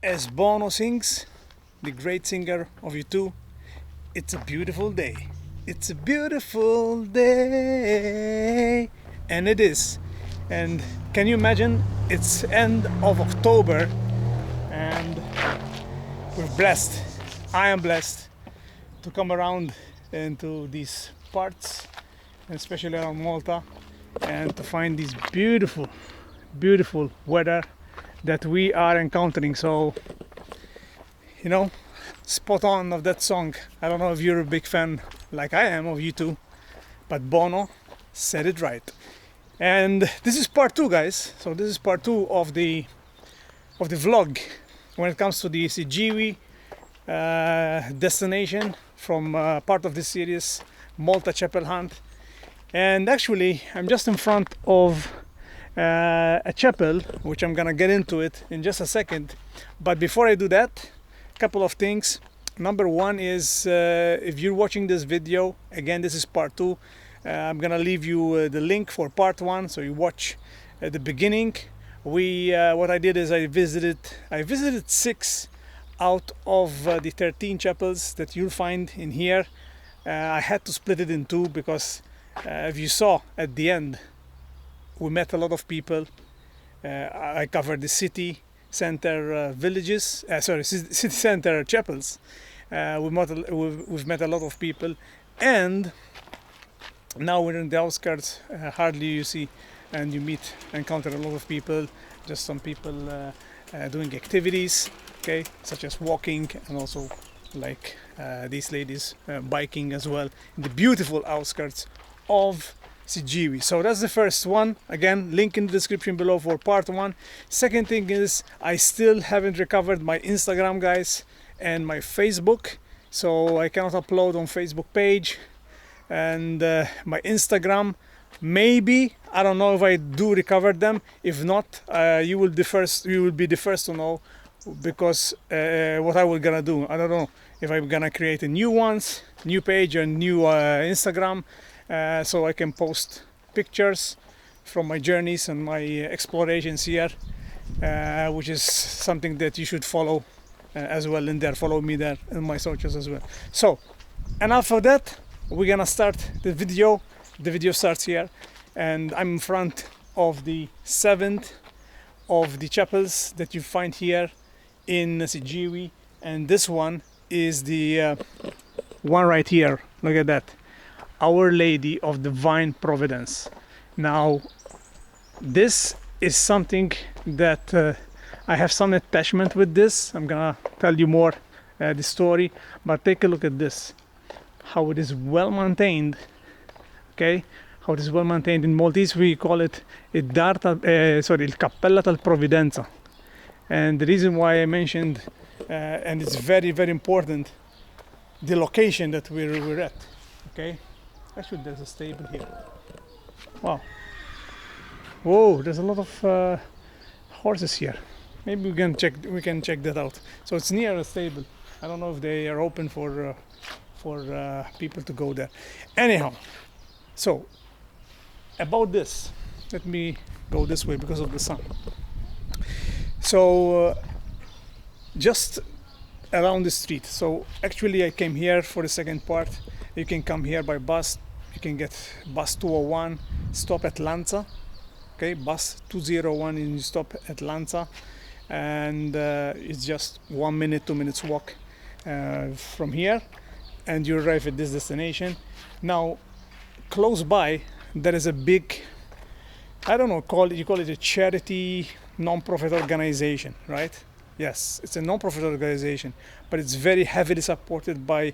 As Bono sings, the great singer of U2, it's a beautiful day. It's a beautiful day. And it is. And can you imagine? It's end of October and we're blessed. I am blessed to come around into these parts, especially around Malta, and to find this beautiful, beautiful weather that we are encountering. So, spot on of that song. I don't know if you're a big fan like I am of U2, but Bono said it right. And this is part two, guys. So this is part two of the vlog when it comes to the Siggiewi destination from part of this series, Malta Chapel Hunt. And actually, I'm just in front of a chapel, which I'm gonna get into it in just a second. But before I do that, a couple of things. Number one is if you're watching this video, again, this is part two. I'm gonna leave you the link for part one, so you watch at the beginning. What I did is I visited 6 out of the 13 chapels that you'll find in here. I had to split it in two because if you saw at the end, we met a lot of people. I covered the city center city center chapels. We've met a lot of people, and now we're in the outskirts. Hardly you see and you encounter a lot of people. Just some people doing activities, okay, such as walking, and also like these ladies biking as well in the beautiful outskirts of Siggiewi. So that's the first one. Again, link in the description below for part one. Second thing is I still haven't recovered my Instagram, guys, and my Facebook, so I cannot upload on Facebook page and my Instagram. Maybe, I don't know if I do recover them. If not, you will be the first to know, because what I will gonna do, I don't know if I'm gonna create a new page and new Instagram, so I can post pictures from my journeys and my explorations here, which is something that you should follow as well in there. Follow me there in my socials as well. So enough of that, we're gonna start the video. The video starts here, and I'm in front of the 7th of the chapels that you find here in Siggiewi, and this one is the one right here. Look at that, Our Lady of Divine Providence. Now this is something that I have some attachment with this. I'm gonna tell you more the story, but take a look at this, how it is well maintained. Okay, how it is well maintained. In Maltese we call it il Cappella tal Providenza. And the reason why I mentioned and it's very, very important, the location that we're at. Okay, actually there's a stable here. Wow, whoa, there's a lot of horses here. Maybe we can check that out. So it's near a stable. I don't know if they are open for people to go there. Anyhow, so about this, let me go this way because of the sun. So just around the street. So actually I came here for the second part. You can come here by bus. You can get bus 201, stop at Lanza. Okay, bus 201 and you stop at Lanza, and it's just 1 minute, 2 minutes walk from here, and you arrive at this destination. Now close by there is a big, I don't know, you call it a charity non-profit organization, right? Yes, it's a non-profit organization, but it's very heavily supported by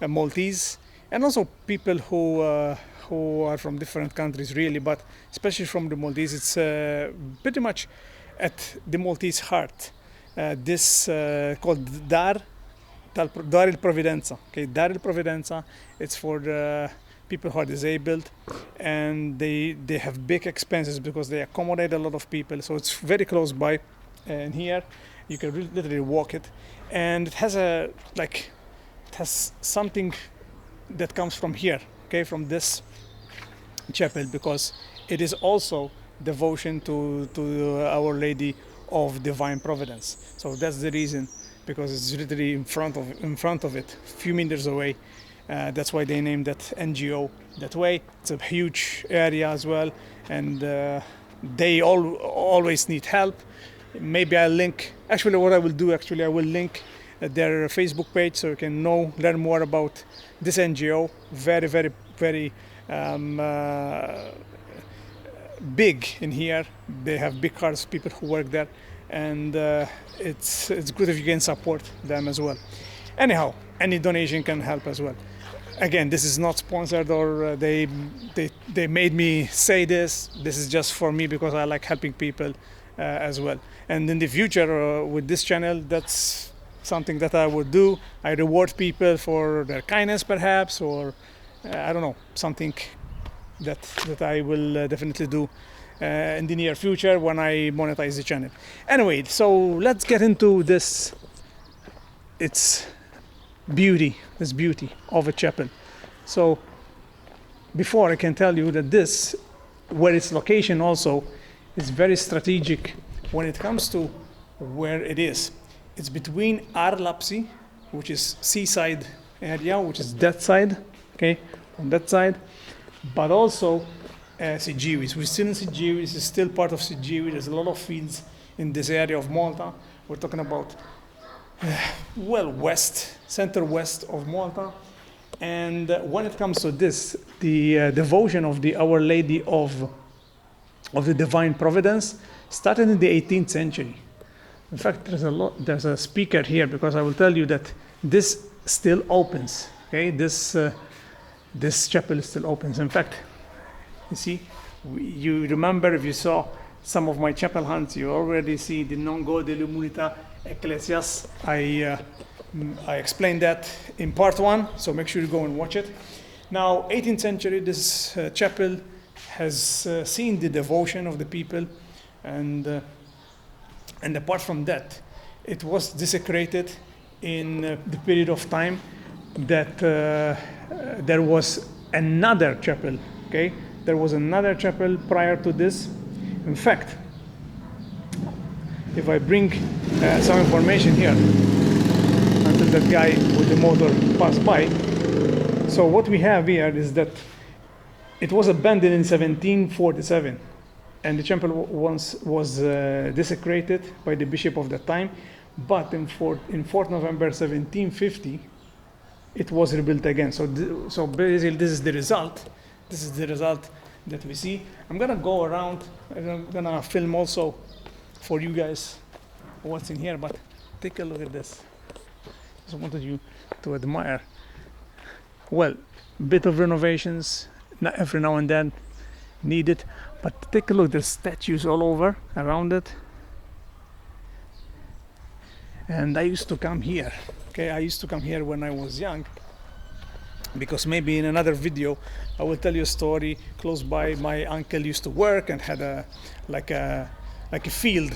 Maltese, and also people who are from different countries, really, but especially from the Maltese. It's pretty much at the Maltese heart. This called Dar il Providenza. Okay, Dar il Providenza. It's for the people who are disabled, and they have big expenses because they accommodate a lot of people. So it's very close by, and here you can literally walk it, and it has something that comes from here, okay, from this chapel, because it is also devotion to Our Lady of divine providence. So that's the reason, because it's literally in front of it, a few meters away. That's why they named that NGO that way. It's a huge area as well, and they always need help. Maybe I'll link. Actually, what I will do, I will link their Facebook page so you can learn more about this NGO. Very, very, very big in here. They have big hearts, people who work there, and it's good if you can support them as well. Anyhow, any donation can help as well. Again, this is not sponsored, or they made me say this. This is just for me because I like helping people as well. And in the future, with this channel, that's something that I would do. I reward people for their kindness, perhaps, or I don't know, something that I will definitely do in the near future when I monetize the channel. Anyway, so let's get into this. It's this beauty of a chapel. So before I can tell you that this, where its location also is very strategic when it comes to where it is. It's between Arlapsi, which is seaside area, which is that side, okay, on that side, but also Siggiewi. So we're still in Siggiewi. This is still part of Siggiewi. There's a lot of fields in this area of Malta. We're talking about center west of Malta. And when it comes to this, the devotion of the Our Lady of the Divine Providence started in the 18th century. In fact, there's a speaker here, because I will tell you that this still opens. Okay, this chapel still opens. In fact, you see, you remember, if you saw some of my chapel hunts, you already see the Non Gode Lumunita Ecclesias. I explained that in part 1, so make sure you go and watch it. Now, 18th century, this chapel has seen the devotion of the people, and apart from that, it was desecrated in the period of time that there was another chapel. Okay, there was another chapel prior to this. In fact, if I bring some information here, until that guy with the motor passed by. So what we have here is that it was abandoned in 1747, and the chapel once was desecrated by the bishop of that time. But in 4th November 1750, it was rebuilt again. So basically, this is the result. This is the result that we see. I'm gonna go around, and I'm gonna film also for you guys what's in here. But take a look at this. Just wanted you to admire. Well, a bit of renovations, every now and then needed, but take a look. There's statues all over around it. And I used to come here. Okay, I used to come here when I was young, because maybe in another video I will tell you a story. Close by, my uncle used to work and had a field,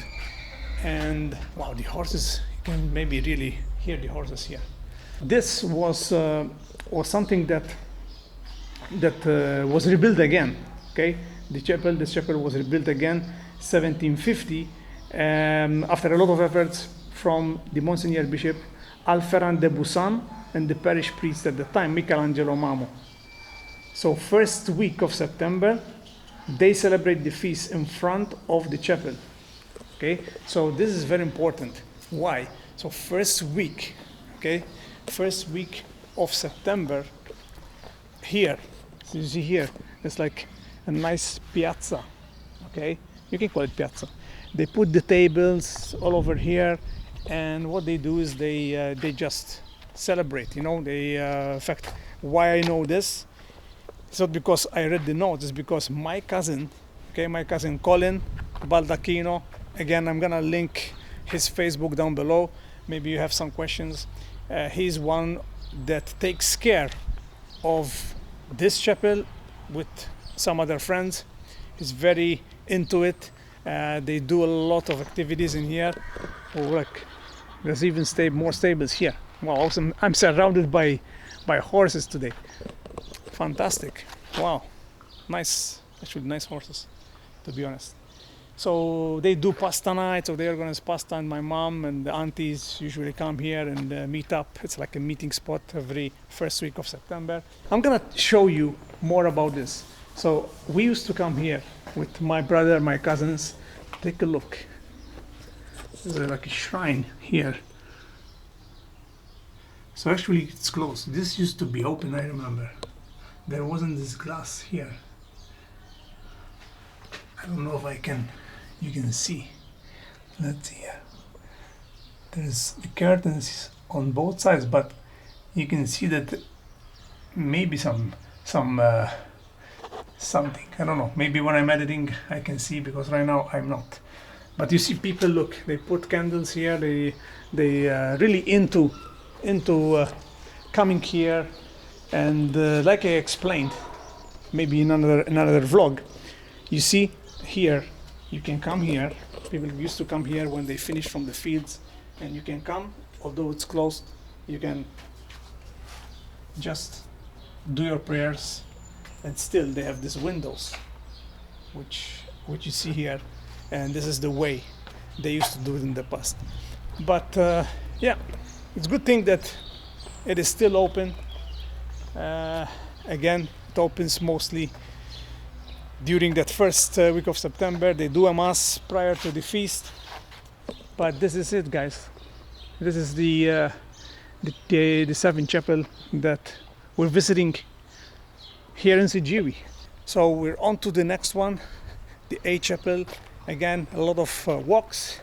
and wow, the horses, you can maybe really hear the horses here. This was something that was rebuilt again. Okay, this chapel was rebuilt again 1750 after a lot of efforts from the Monsignor Bishop Alferran de Busan and the parish priest at the time, Michelangelo Mamo. So first week of September, they celebrate the feast in front of the chapel. Okay, so this is very important. Why? So first week of September, here, so you see here, there's like a nice piazza. Okay, you can call it piazza. They put the tables all over here, and what they do is they just celebrate. You know, in fact, why I know this, it's not because I read the notes. It's because my cousin Colin Baldacchino. Again, I'm gonna link his Facebook down below. Maybe you have some questions. He's one that takes care of this chapel with some other friends. He's very into it. They do a lot of activities in here. Oh, look, there's even more stables here. Wow, awesome. I'm surrounded by horses today. Fantastic. Wow, nice, actually nice horses, to be honest. So they do pasta nights, so they organize pasta, and my mom and the aunties usually come here and meet up. It's like a meeting spot every first week of September. I'm gonna show you more about this. So we used to come here with my brother, my cousins. Take a look. There's like a shrine here. So actually it's closed. This used to be open, I remember. There wasn't this glass here. I don't know if you can see. Let's see here. There's the curtains on both sides, but you can see that maybe something. I don't know. Maybe when I'm editing, I can see, because right now I'm not. But you see, people look. They put candles here. They really into coming here, and like I explained, maybe in another vlog. You see here, you can come here. People used to come here when they finish from the fields, and you can come. Although it's closed, you can just do your prayers, and still they have these windows, which you see here, and this is the way they used to do it in the past. But yeah, it's a good thing that it is still open. Again, it opens mostly during that first week of September. They do a mass prior to the feast. But this is it, guys. This is the 7th chapel that we're visiting here in Siggiewi. So we're on to the next one, the 8th chapel. Again, a lot of walks,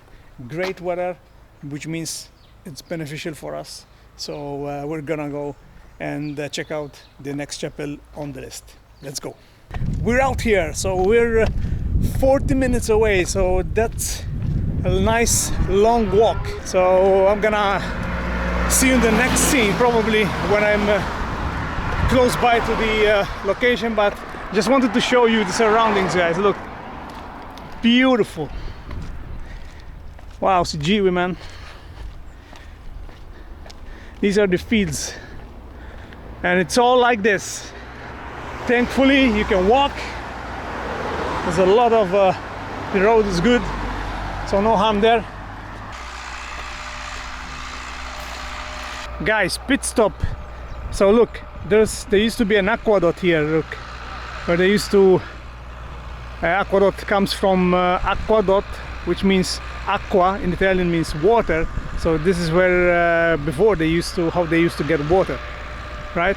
great weather, which means it's beneficial for us. So we're gonna go and check out the next chapel on the list. Let's go. We're out here, so we're 40 minutes away, so that's a nice long walk. So I'm gonna see you in the next scene, probably when I'm close by to the location, but just wanted to show you the surroundings, guys. Look, beautiful. Wow, Siggiewi, man. These are the fields, and it's all like this. Thankfully, you can walk. There's a lot of the road is good, so no harm there. Guys, pit stop. So look, there used to be an aqueduct here. Look, where they used to. Aqueduct comes from aqueduct, which means aqua in Italian means water. So this is where before they used to get water, right?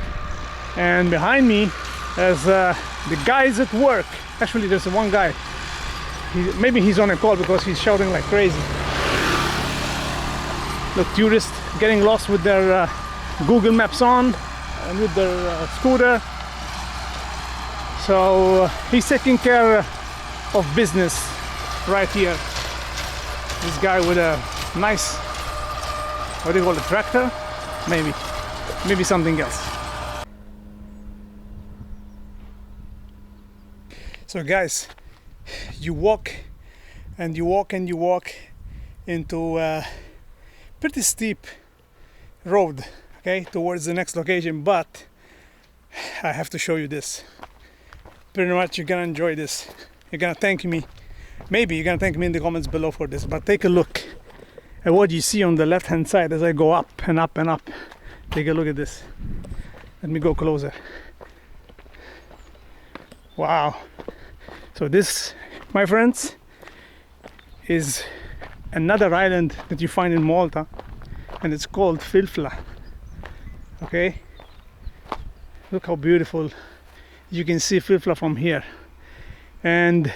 And behind me, there's the guys at work. Actually, there's one guy. Maybe he's on a call because he's shouting like crazy. Look, tourists getting lost with their Google Maps on and with their scooter. So he's taking care of business right here. This guy with a nice, what do you call it, tractor? Maybe something else. So guys, you walk and you walk and you walk into a pretty steep road, okay, towards the next location, but I have to show you this. Pretty much you're gonna enjoy this. You're gonna thank me. Maybe you're gonna thank me in the comments below for this, but take a look at what you see on the left hand side as I go up and up and up. Take a look at this. Let me go closer. Wow. So this, my friends, is another island that you find in Malta, and it's called Filfla. Okay, look how beautiful you can see Filfla from here. And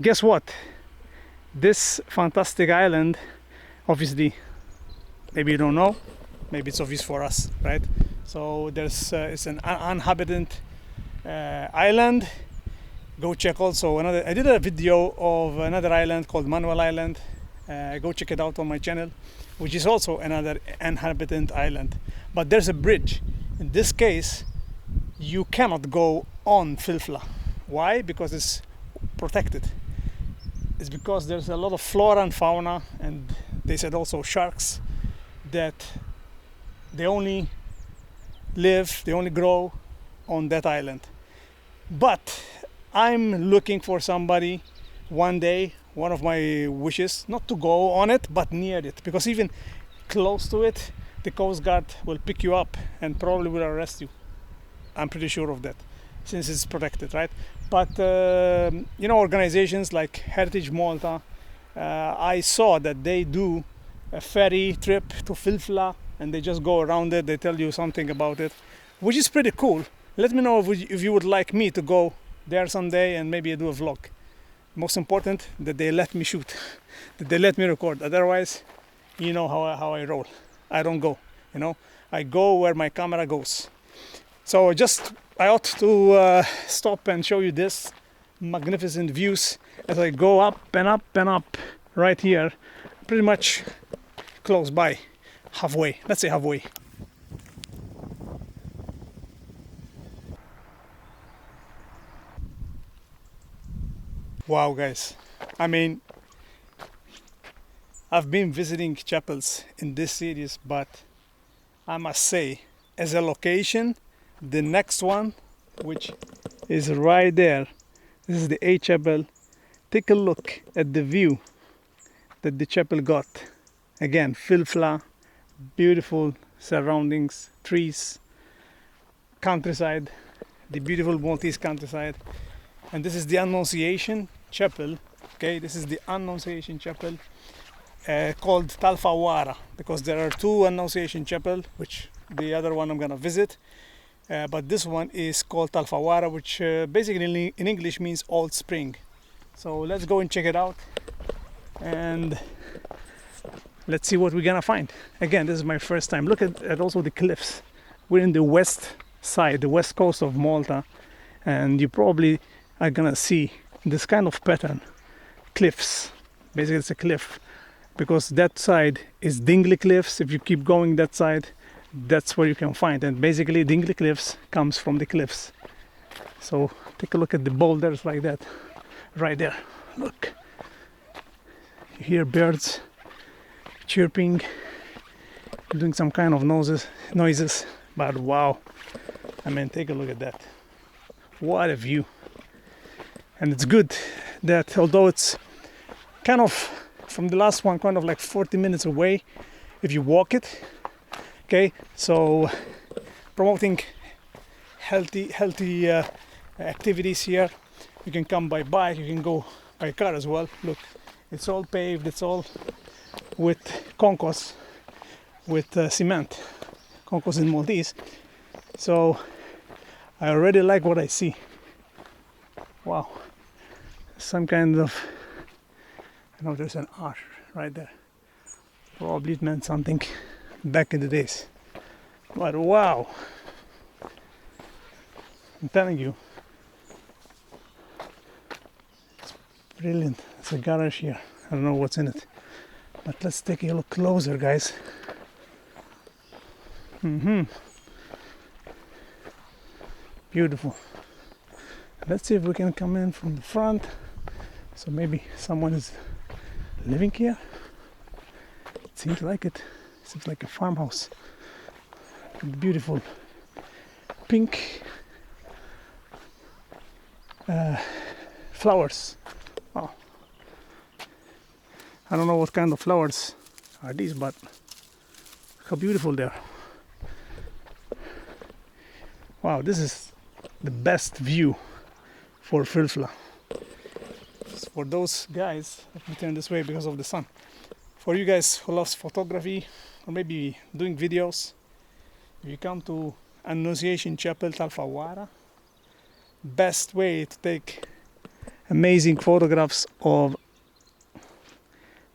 guess what, this fantastic island, obviously, maybe you don't know, maybe it's obvious for us, right? So there's it's an uninhabited island. Go check also another. I did a video of another island called Manuel Island. Go check it out on my channel, which is also another inhabited island. But there's a bridge. In this case, you cannot go on Filfla. Why? Because it's protected. It's because there's a lot of flora and fauna, and they said also sharks, that they only grow on that island. But I'm looking for somebody one day, one of my wishes, not to go on it, but near it, because even close to it, the Coast Guard will pick you up and probably will arrest you. I'm pretty sure of that, since it's protected, right? But organizations like Heritage Malta, I saw that they do a ferry trip to Filfla, and they just go around it. They tell you something about it, which is pretty cool. Let me know if you would like me to go there someday and maybe do a vlog. Most important, that they let me shoot, that they let me record. Otherwise, you know how I roll. I don't go, I go where my camera goes. So I ought to stop and show you this magnificent views as I go up and up and up right here, pretty much close by, halfway, let's say halfway. Wow, guys, I mean, I've been visiting chapels in this series, but I must say, as a location, the next one, which is right there, this is the A chapel. Take a look at the view that the chapel got. Again, Filfla, beautiful surroundings, trees, countryside, the beautiful Maltese countryside. And this is the Annunciation Chapel. Okay, this is the Annunciation Chapel, called Talfawara, because there are two Annunciation Chapel, which the other one I'm gonna visit. But this one is called Talfawara, which basically in English means Old Spring. So let's go and check it out, and let's see what we're gonna find. Again, this is my first time. Look at also the cliffs. We're in the west side, the west coast of Malta, and you probably are gonna see this kind of pattern, cliffs. Basically, it's a cliff, because that side is Dingley Cliffs. If you keep going that side, that's where you can find. And basically, Dingley Cliffs comes from the cliffs. So take a look at the boulders like that, right there. Look, you hear birds chirping, doing some kind of noises. But wow, I mean, take a look at that. What a view. And it's good that although it's kind of from the last one, kind of like 40 minutes away if you walk it. Okay, so promoting healthy activities here. You can come by bike, you can go by car as well. Look, it's all paved, it's all with concos, with cement, concos in Maltese. So I already like what I see. Wow, some kind of, I know there's an arch right there. Probably it meant something back in the days. But wow, I'm telling you, it's brilliant. It's a garage here. I don't know what's in it, but let's take a look closer, guys. Beautiful. Let's see if we can come in from the front. So maybe someone is living here. It seems like it. Seems like a farmhouse. And beautiful pink flowers. Oh, I don't know what kind of flowers are these, but how beautiful they are. Wow, this is the best view for Filfla. For those guys, let me turn this way because of the sun. For you guys who loves photography or maybe doing videos, if you come to Annunciation Chapel Talfawara, best way to take amazing photographs of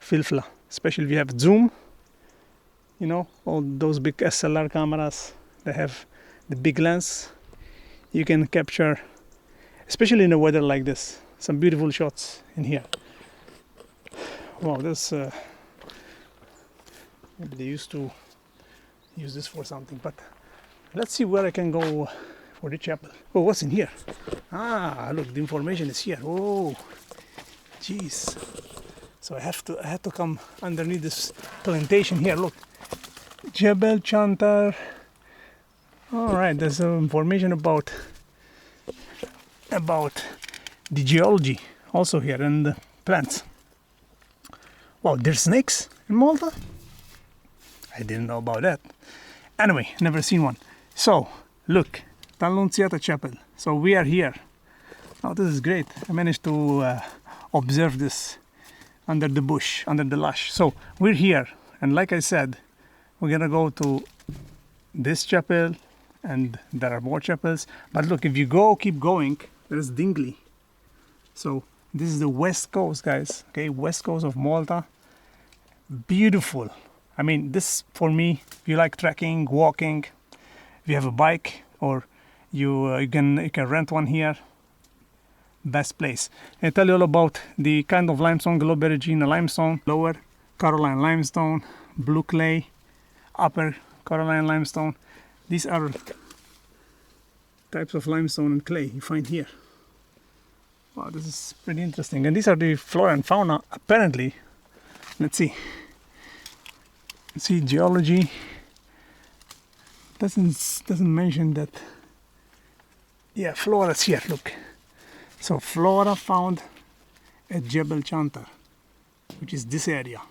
Filfla, especially if you have zoom, all those big SLR cameras that have the big lens. You can capture, especially in a weather like this, some beautiful shots in here. Wow, this maybe they used to use this for something, but let's see where I can go for the chapel. Oh, what's in here? Ah, look, the information is here. Oh, jeez. So I had to come underneath this plantation here. Look, Jebel Chantar. All right, there's some information about the geology also here, and plants. Wow, there's snakes in Malta? I didn't know about that. Anyway, never seen one. So, look, T'Annunziata Chapel. So we are here. Oh, this is great. I managed to observe this under the bush, under the lush. So we're here, and like I said, we're gonna go to this chapel, and there are more chapels. But look, if you keep going, there's Dingley. So this is the west coast, guys. Okay, west coast of Malta. Beautiful. I mean, this for me, if you like trekking, walking, if you have a bike, or you can rent one here, best place. I tell you all about the kind of limestone: Globerigina limestone, lower Caroline limestone, blue clay, upper Caroline limestone. These are types of limestone and clay you find here. Wow, this is pretty interesting. And these are the flora and fauna, apparently. Let's see. See, geology doesn't mention that. Yeah, flora's here, look. So flora found at Jebel Chantar, which is this area.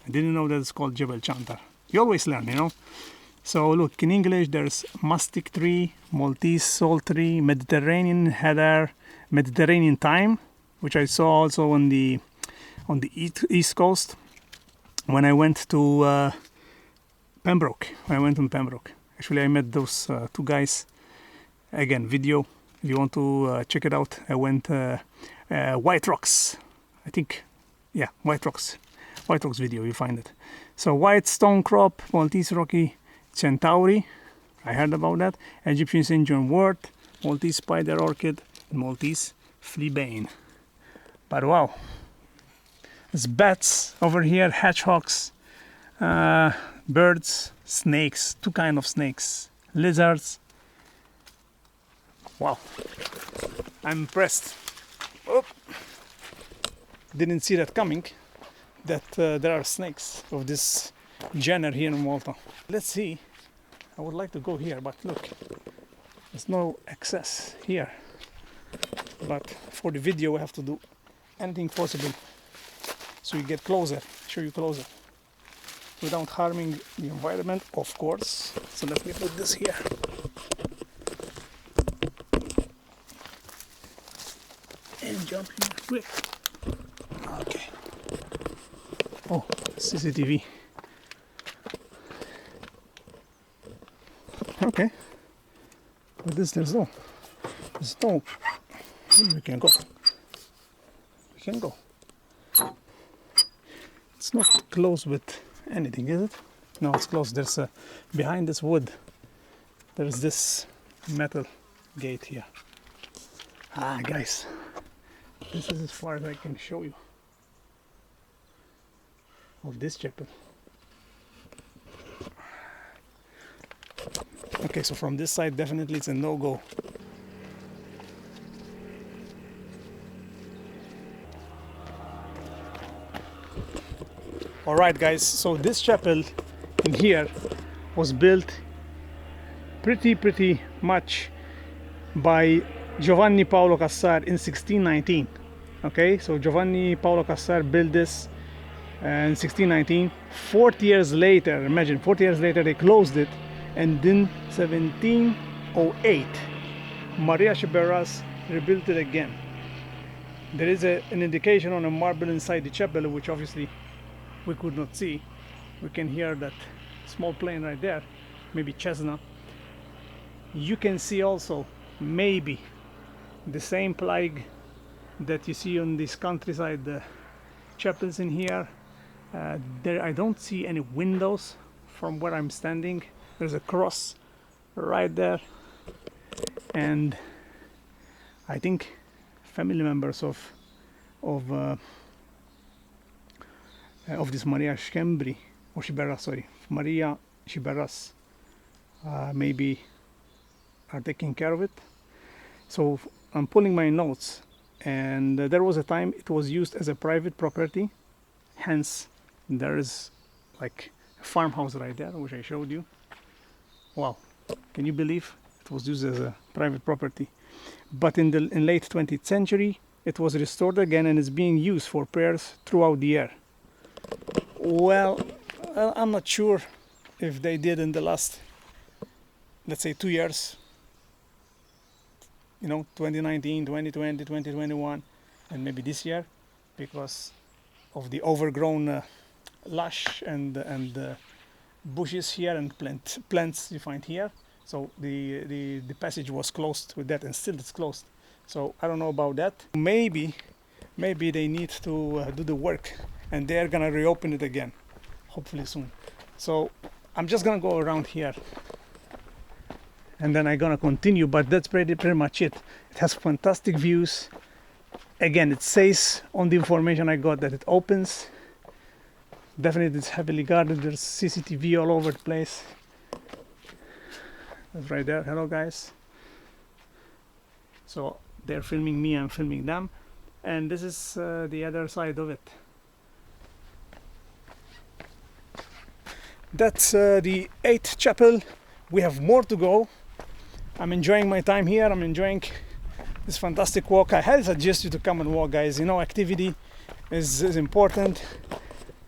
I didn't know that it's called Jebel Chantar. You always learn, you know. So look, in English there's mastic tree, Maltese salt tree, Mediterranean heather, Mediterranean thyme, which I saw also on the east coast when I went to Pembroke. When I went to Pembroke, actually I met those two guys. Again, video. If you want to check it out, I went White Rocks. I think, yeah, White Rocks video. You find it. So white stone crop, Maltese rocky centauri. I heard about that. Egyptian St. John wort, Maltese spider orchid, and Maltese fleabane. But wow, there's bats over here, hedgehogs, birds, snakes, two kind of snakes, lizards. Wow, I'm impressed. Oh, didn't see that coming, that there are snakes of this genre here in Malta. Let's see. I would like to go here, but look, there's no access here. But for the video, we have to do anything possible so you get closer, show you closer, without harming the environment, of course. So let me put this here. And jump in quick. Okay. Oh, CCTV. Okay. But there's no. We can go. We can go. It's not close with anything, is it? No, it's close. There's behind this wood. There's this metal gate here. Ah, guys. This is as far as I can show you of this chapel. Okay, so from this side definitely it's a no-go. Alright guys, so this chapel in here was built pretty much by Giovanni Paolo Cassar in 1619. Okay, so Giovanni Paolo Cassar built this in 1619. 40 years later, imagine, 40 years later they closed it, and in 1708 Maria Chiberras rebuilt it again. There is an indication on a marble inside the chapel, which obviously we could not see. We can hear that small plane right there, maybe Cessna. You can see also maybe the same plague that you see on this countryside chapels in here. There I don't see any windows from where I'm standing. There's a cross right there, and I think family members of this Maria Schembri, or Chiberras, sorry, Maria Chiberras, maybe are taking care of it. So I'm pulling my notes, and there was a time it was used as a private property, hence there is like a farmhouse right there which I showed you. Wow, can you believe it was used as a private property? But in late 20th century it was restored again and is being used for prayers throughout the year. Well, I'm not sure if they did in the last, let's say, 2 years, 2019, 2020, 2021, and maybe this year, because of the overgrown lush and bushes here and plants you find here. So the passage was closed with that, and still it's closed. So I don't know about that. Maybe they need to do the work, and they're gonna reopen it again, hopefully soon. So I'm just gonna go around here, and then I'm gonna continue. But that's pretty much it. It has fantastic views. Again, it says on the information I got that it opens. Definitely it's heavily guarded. There's CCTV all over the place. That's right there. Hello guys. So they're filming me, I'm filming them, and this is the other side of it. That's the 8th chapel. We have more to go. I'm enjoying my time here. I'm enjoying this fantastic walk. I highly suggest you to come and walk, guys. Activity is important.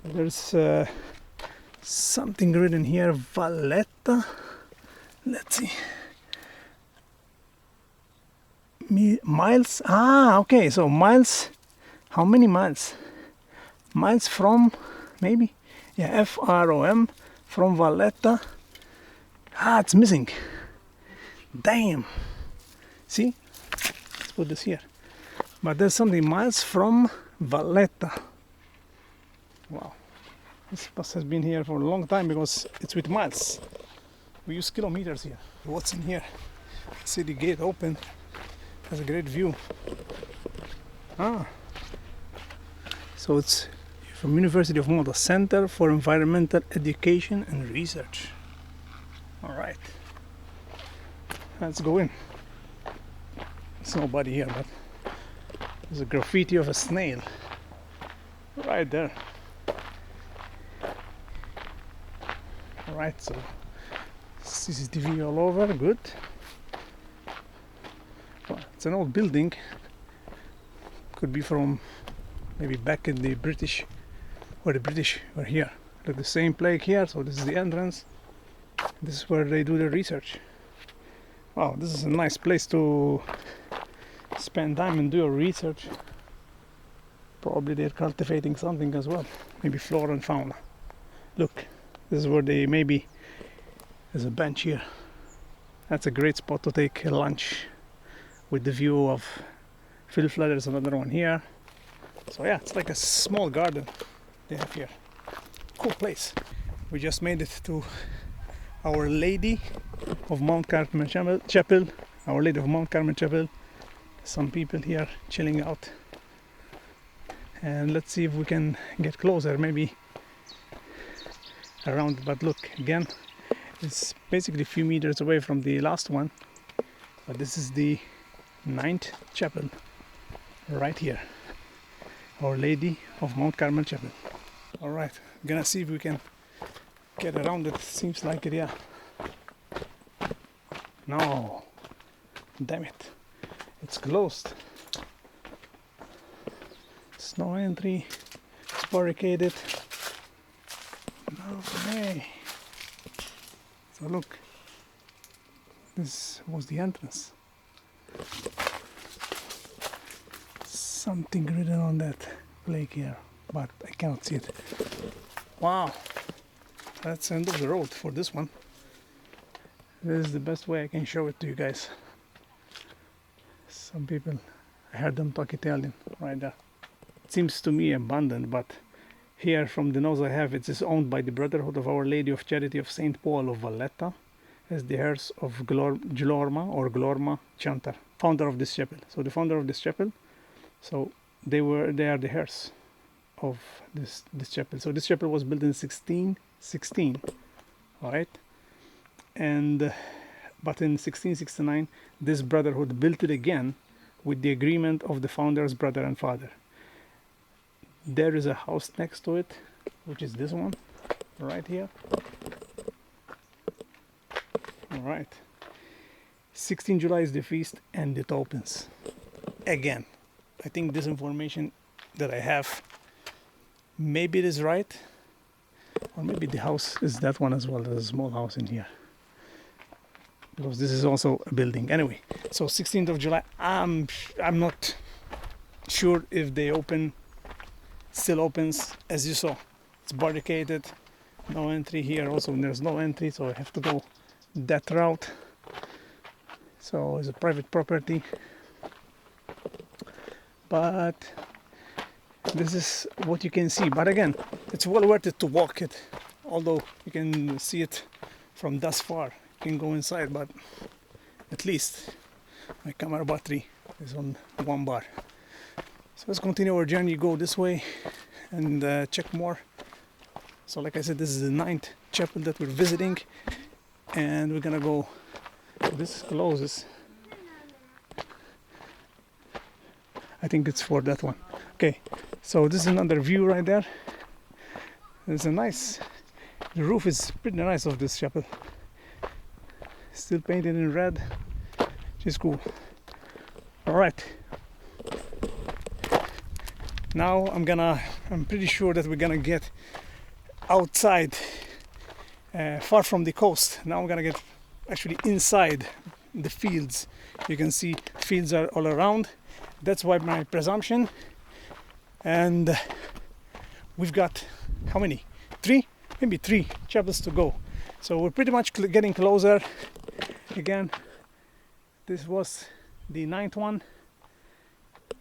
There's something written here, Valletta. Let's see. Miles. Okay. So miles. How many miles? Miles from, maybe. Yeah, from from Valletta. It's missing. Damn. See? Let's put this here. But there's something, miles from Valletta. Wow. This bus has been here for a long time because it's with miles. We use kilometers here. What's in here? See the gate open. Has a great view. So it's from University of Malta Center for Environmental Education and Research. All right. Let's go in. There's nobody here, but there's a graffiti of a snail right there. All right, so CCTV all over, good. Well, it's an old building. Could be from maybe back in the British, where the British were here. Look, the same plaque here, so this is the entrance. This is where they do their research. Wow, this is a nice place to spend time and do your research. Probably they're cultivating something as well, maybe flora and fauna. Look, this is where they maybe, there's a bench here. That's a great spot to take a lunch with the view of Filfla. There's another one here. So yeah, it's like a small garden they have here. Cool place. We just made it to Our Lady of Mount Carmel Chapel. Our Lady of Mount Carmel Chapel. Some people here chilling out. And let's see if we can get closer, maybe around. But look, again, it's basically a few meters away from the last one. But this is the 9th chapel right here. Our Lady of Mount Carmel Chapel. All right, gonna see if we can get around it. Seems like it, yeah. No, damn it, it's closed. Snow entry. It's barricaded. No way. So look, this was the entrance. Something written on that plaque here, but I cannot see it. Wow, that's the end of the road for this one. This is the best way I can show it to you guys. Some people, I heard them talk Italian right there. It seems to me abandoned, but here from the nose I have, it is owned by the Brotherhood of Our Lady of Charity of St. Paul of Valletta as the heirs of Glorma Chantar, founder of this chapel. So the founder of this chapel, so they are the heirs of this chapel. So this chapel was built in 1616, all right, and but in 1669 this brotherhood built it again with the agreement of the founder's brother and father. There is a house next to it, which is this one right here. All right, 16 July is the feast and it opens again. I think this information that I have, maybe it is right, or maybe the house is that one as well. There's a small house in here, because this is also a building. Anyway, so 16th of July, I'm not sure if they still opens. As you saw, it's barricaded, no entry here. Also, there's no entry, so I have to go that route. So it's a private property, but this is what you can see. But again, it's well worth it to walk it, although you can see it from thus far. You can go inside, but at least my camera battery is on 1 bar. So let's continue our journey, go this way and check more. So like I said, this is the 9th chapel that we're visiting, and we're gonna go, this closes, I think it's for that one. Okay, so this is another view right there. There's a nice, the roof is pretty nice of this chapel, still painted in red, which is cool. All right, now I'm pretty sure that we're gonna get outside, far from the coast. Now I'm gonna get actually inside the fields. You can see fields are all around. That's why my presumption. And we've got how many? 3, maybe 3 chapels to go. So we're pretty much getting closer. Again, this was the 9th one,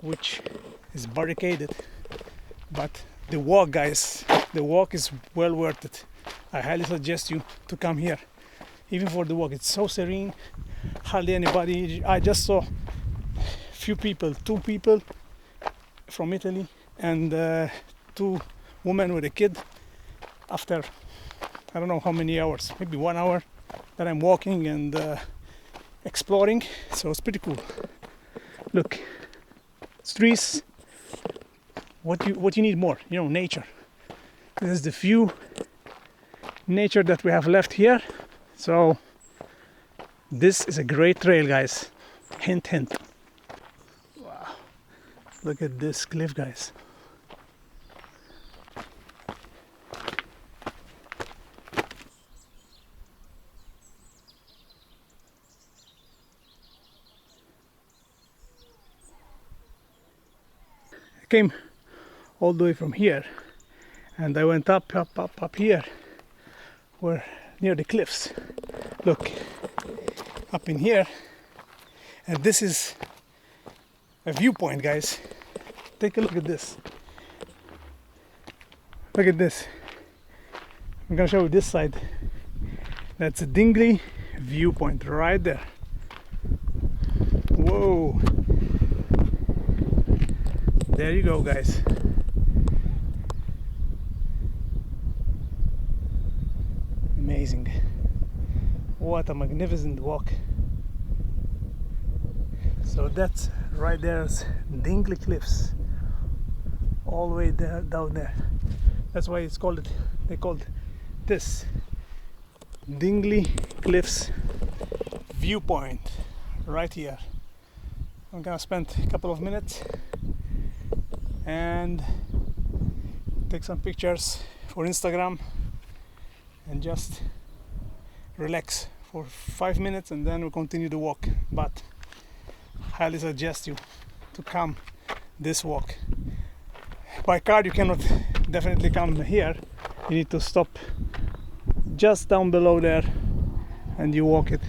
which is barricaded. But the walk, guys, the walk is well worth it. I highly suggest you to come here, even for the walk. It's so serene, hardly anybody. I just saw few people, 2 people from Italy and 2 women with a kid. After I don't know how many hours, maybe 1 hour that I'm walking and exploring. So it's pretty cool. Look, it's trees. What you need more, nature. This is the few nature that we have left here. So this is a great trail, guys. Hint, hint. Wow, look at this cliff, guys. I came all the way from here and I went up here, where near the cliffs. Look, up in here, and this is a viewpoint, guys. Take a look at this. Look at this. I'm gonna show you this side. That's a Dingley viewpoint right there. Whoa, there you go, guys. Amazing. What a magnificent walk. So that's right there's Dingley Cliffs, all the way there, down there. That's why they called this Dingley Cliffs viewpoint right here. I'm gonna spend a couple of minutes and take some pictures for Instagram and just relax for 5 minutes, and then we'll continue the walk. But highly suggest you to come this walk. By car you cannot definitely come here. You need to stop just down below there and you walk it,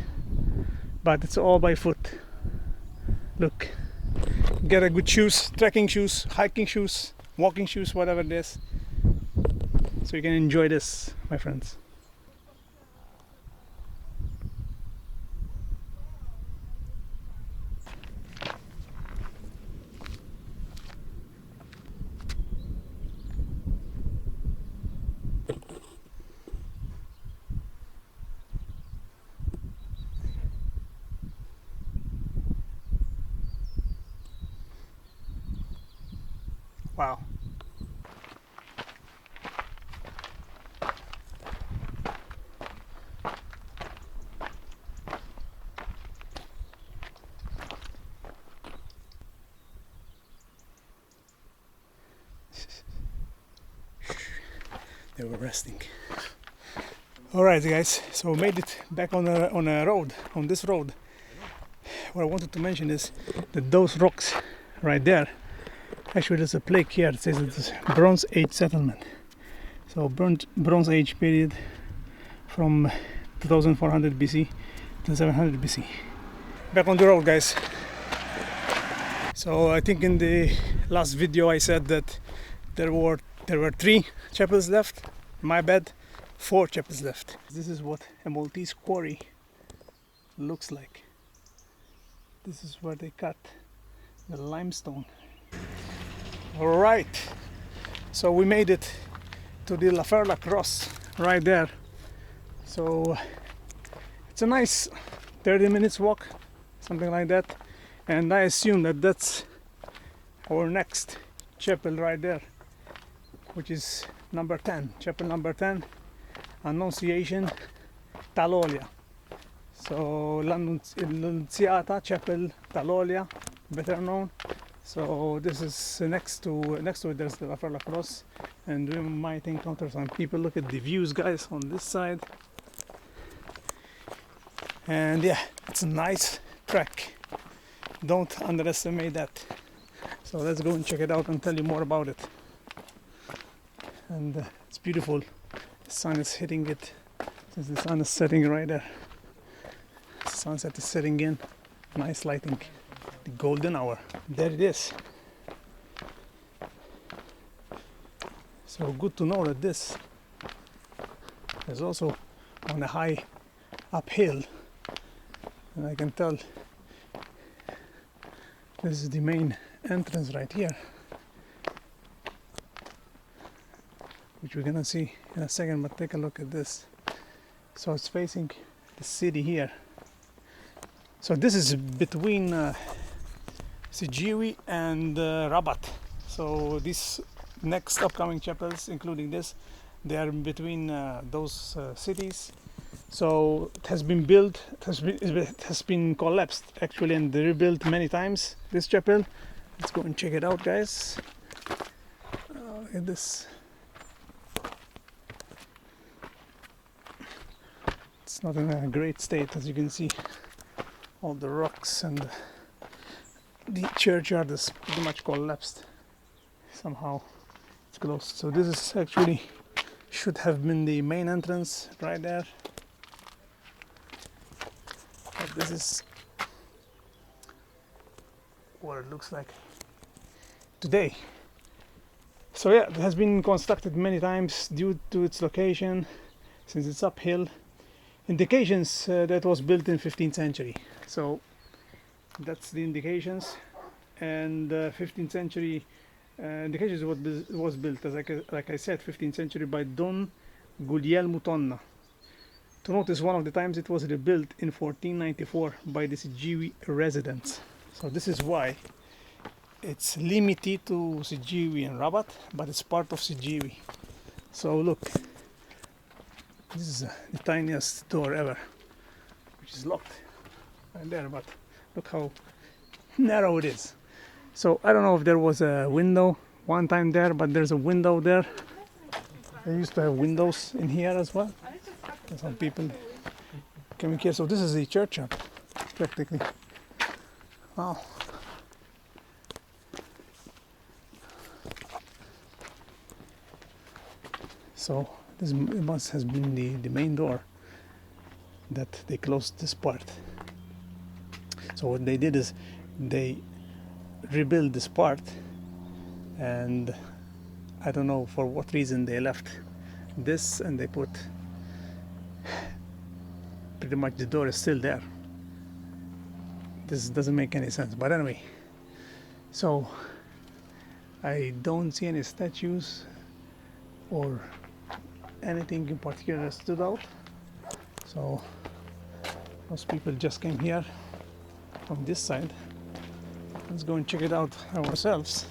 but it's all by foot. Look, get a good shoes, trekking shoes, hiking shoes, walking shoes, whatever it is, so you can enjoy this, my friends. Wow. they were resting. All right, guys. So we made it back on a road, on this road. What I wanted to mention is that those rocks right there, actually there's a plaque here that says it's Bronze Age settlement. So Bronze Age period from 2400 BC to 700 BC. Back on the road, guys. So I think in the last video I said that there were 3 chapels left. My bad, 4 chapels left. This is what a Maltese quarry looks like. This is where they cut the limestone. All right, so we made it to the La Ferla cross right there. So it's a nice 30 minutes walk, something like that. And I assume that that's our next chapel right there, which is number 10, chapel number 10, Annunciation, Talolia. So l'Annunziata Chapel, Talolia, better known. So this is next to it. There's the La Ferla cross, and we might encounter some people. Look at the views, guys, on this side. And yeah, it's a nice trek. Don't underestimate that. So let's go and check it out and tell you more about it. And it's beautiful. The sun is hitting it. Since the sun is setting right there. The sunset is setting in. Nice lighting. The golden hour. There it is. So good to know that this is also on a high uphill. And I can tell this is the main entrance right here, which we're gonna see in a second, but take a look at this. So it's facing the city here. So this is between Siggiewi and Rabat. So these next upcoming chapels, including this, they are between those cities. So it has been built, it has been collapsed actually, and rebuilt many times, this chapel. Let's go and check it out, guys. Look at this. It's not in a great state, as you can see. All the rocks and the churchyard is pretty much collapsed. Somehow it's closed. So this is actually should have been the main entrance right there. But this is what it looks like today. So yeah, it has been constructed many times due to its location, since it's uphill. Indications that was built in 15th century. So that's the indications, and 15th century indications what was built, as like I said, 15th century by Don Guglielmo Tonna. To notice, one of the times it was rebuilt in 1494 by the Siggiewi residents. So this is why it's limited to Siggiewi and Rabat, but it's part of Siggiewi. So look, this is the tiniest door ever, which is locked right there, but look how narrow it is. So I don't know if there was a window one time there, but there's a window there. They used to have windows in here as well. And some people coming here. So this is the churchyard, practically. Wow. So this must has been the main door that they closed this part. So what they did is they rebuilt this part, and I don't know for what reason they left this, and they put pretty much the door is still there. This doesn't make any sense, but anyway. So I don't see any statues or anything in particular that stood out. So most people just came here from this side. Let's go and check it out ourselves.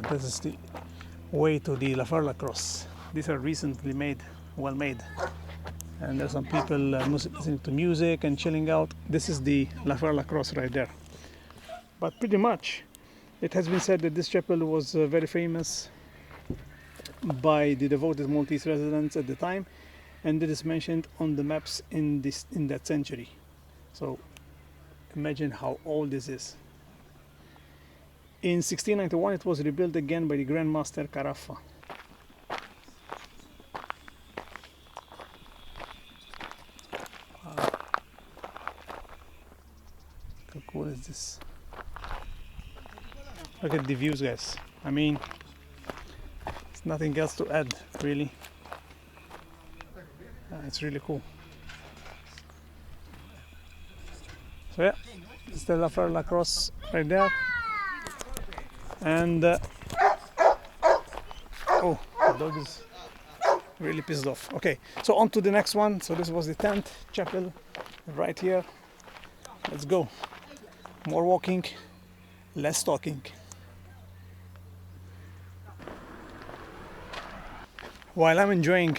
This is the way to the La Ferla cross. These are recently made, well made. And there's some people listening to music and chilling out. This is the La Ferla cross right there. But pretty much it has been said that this chapel was very famous by the devoted Maltese residents at the time, and it is mentioned on the maps in that century. So imagine how old this is. In 1691 it was rebuilt again by the Grand Master Carafa. Wow. How cool is this? Look at the views, guys. I mean, there's nothing else to add, really. It's really cool. So yeah, Stella Ferla Cross right there. And oh, the dog is really pissed off. Okay, so on to the next one. So this was the 10th chapel right here. Let's go. More walking, less talking. While I'm enjoying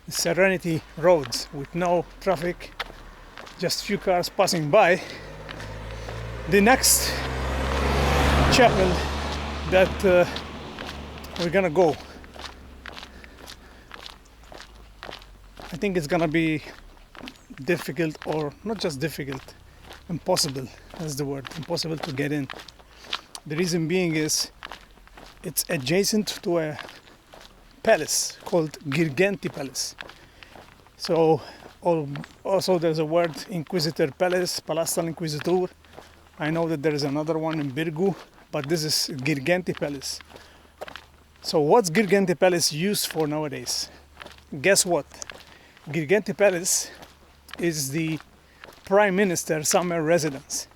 the Serenity roads with no traffic, just few cars passing by, the next chapel that we're gonna go, I think it's gonna be difficult, or not just difficult, impossible. That's the word, impossible to get in. The reason being is it's adjacent to a palace called Girgenti Palace. So also there's a word Inquisitor Palace, Palastal Inquisitor. I know that there is another one in Birgu, but this is Girgenti Palace. So what's Girgenti Palace used for nowadays? Guess what? Girgenti Palace is the Prime Minister summer residence.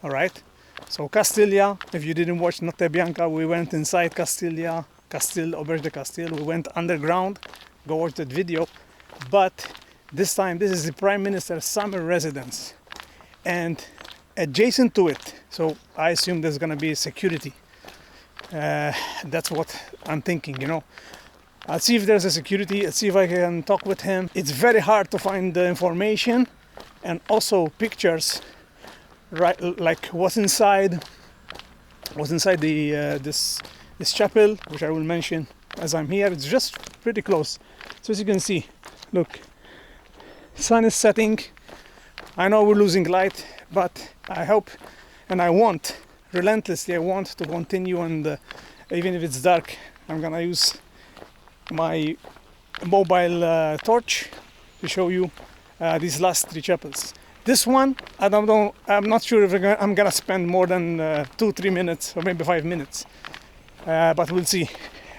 Alright? So Castilia, if you didn't watch Notte Bianca, we went inside Castilia, Castil, Auberge de Castil, we went underground, go watch that video. But this time, this is the Prime Minister's summer residence. And adjacent to it, so I assume there's gonna be security. That's what I'm thinking, you know. I'll see if there's a security, I'll see if I can talk with him. It's very hard to find the information and also pictures, right? Like what's inside the this chapel, which I will mention as I'm here. It's just pretty close. So as you can see, look, sun is setting. I know we're losing light, but I hope and I want, relentlessly, I want to continue, and even if it's dark, I'm gonna use my mobile torch to show you these last 3 chapels. This one, I don't know, I'm not sure if I'm gonna spend more than 2-3 minutes or maybe 5 minutes. But we'll see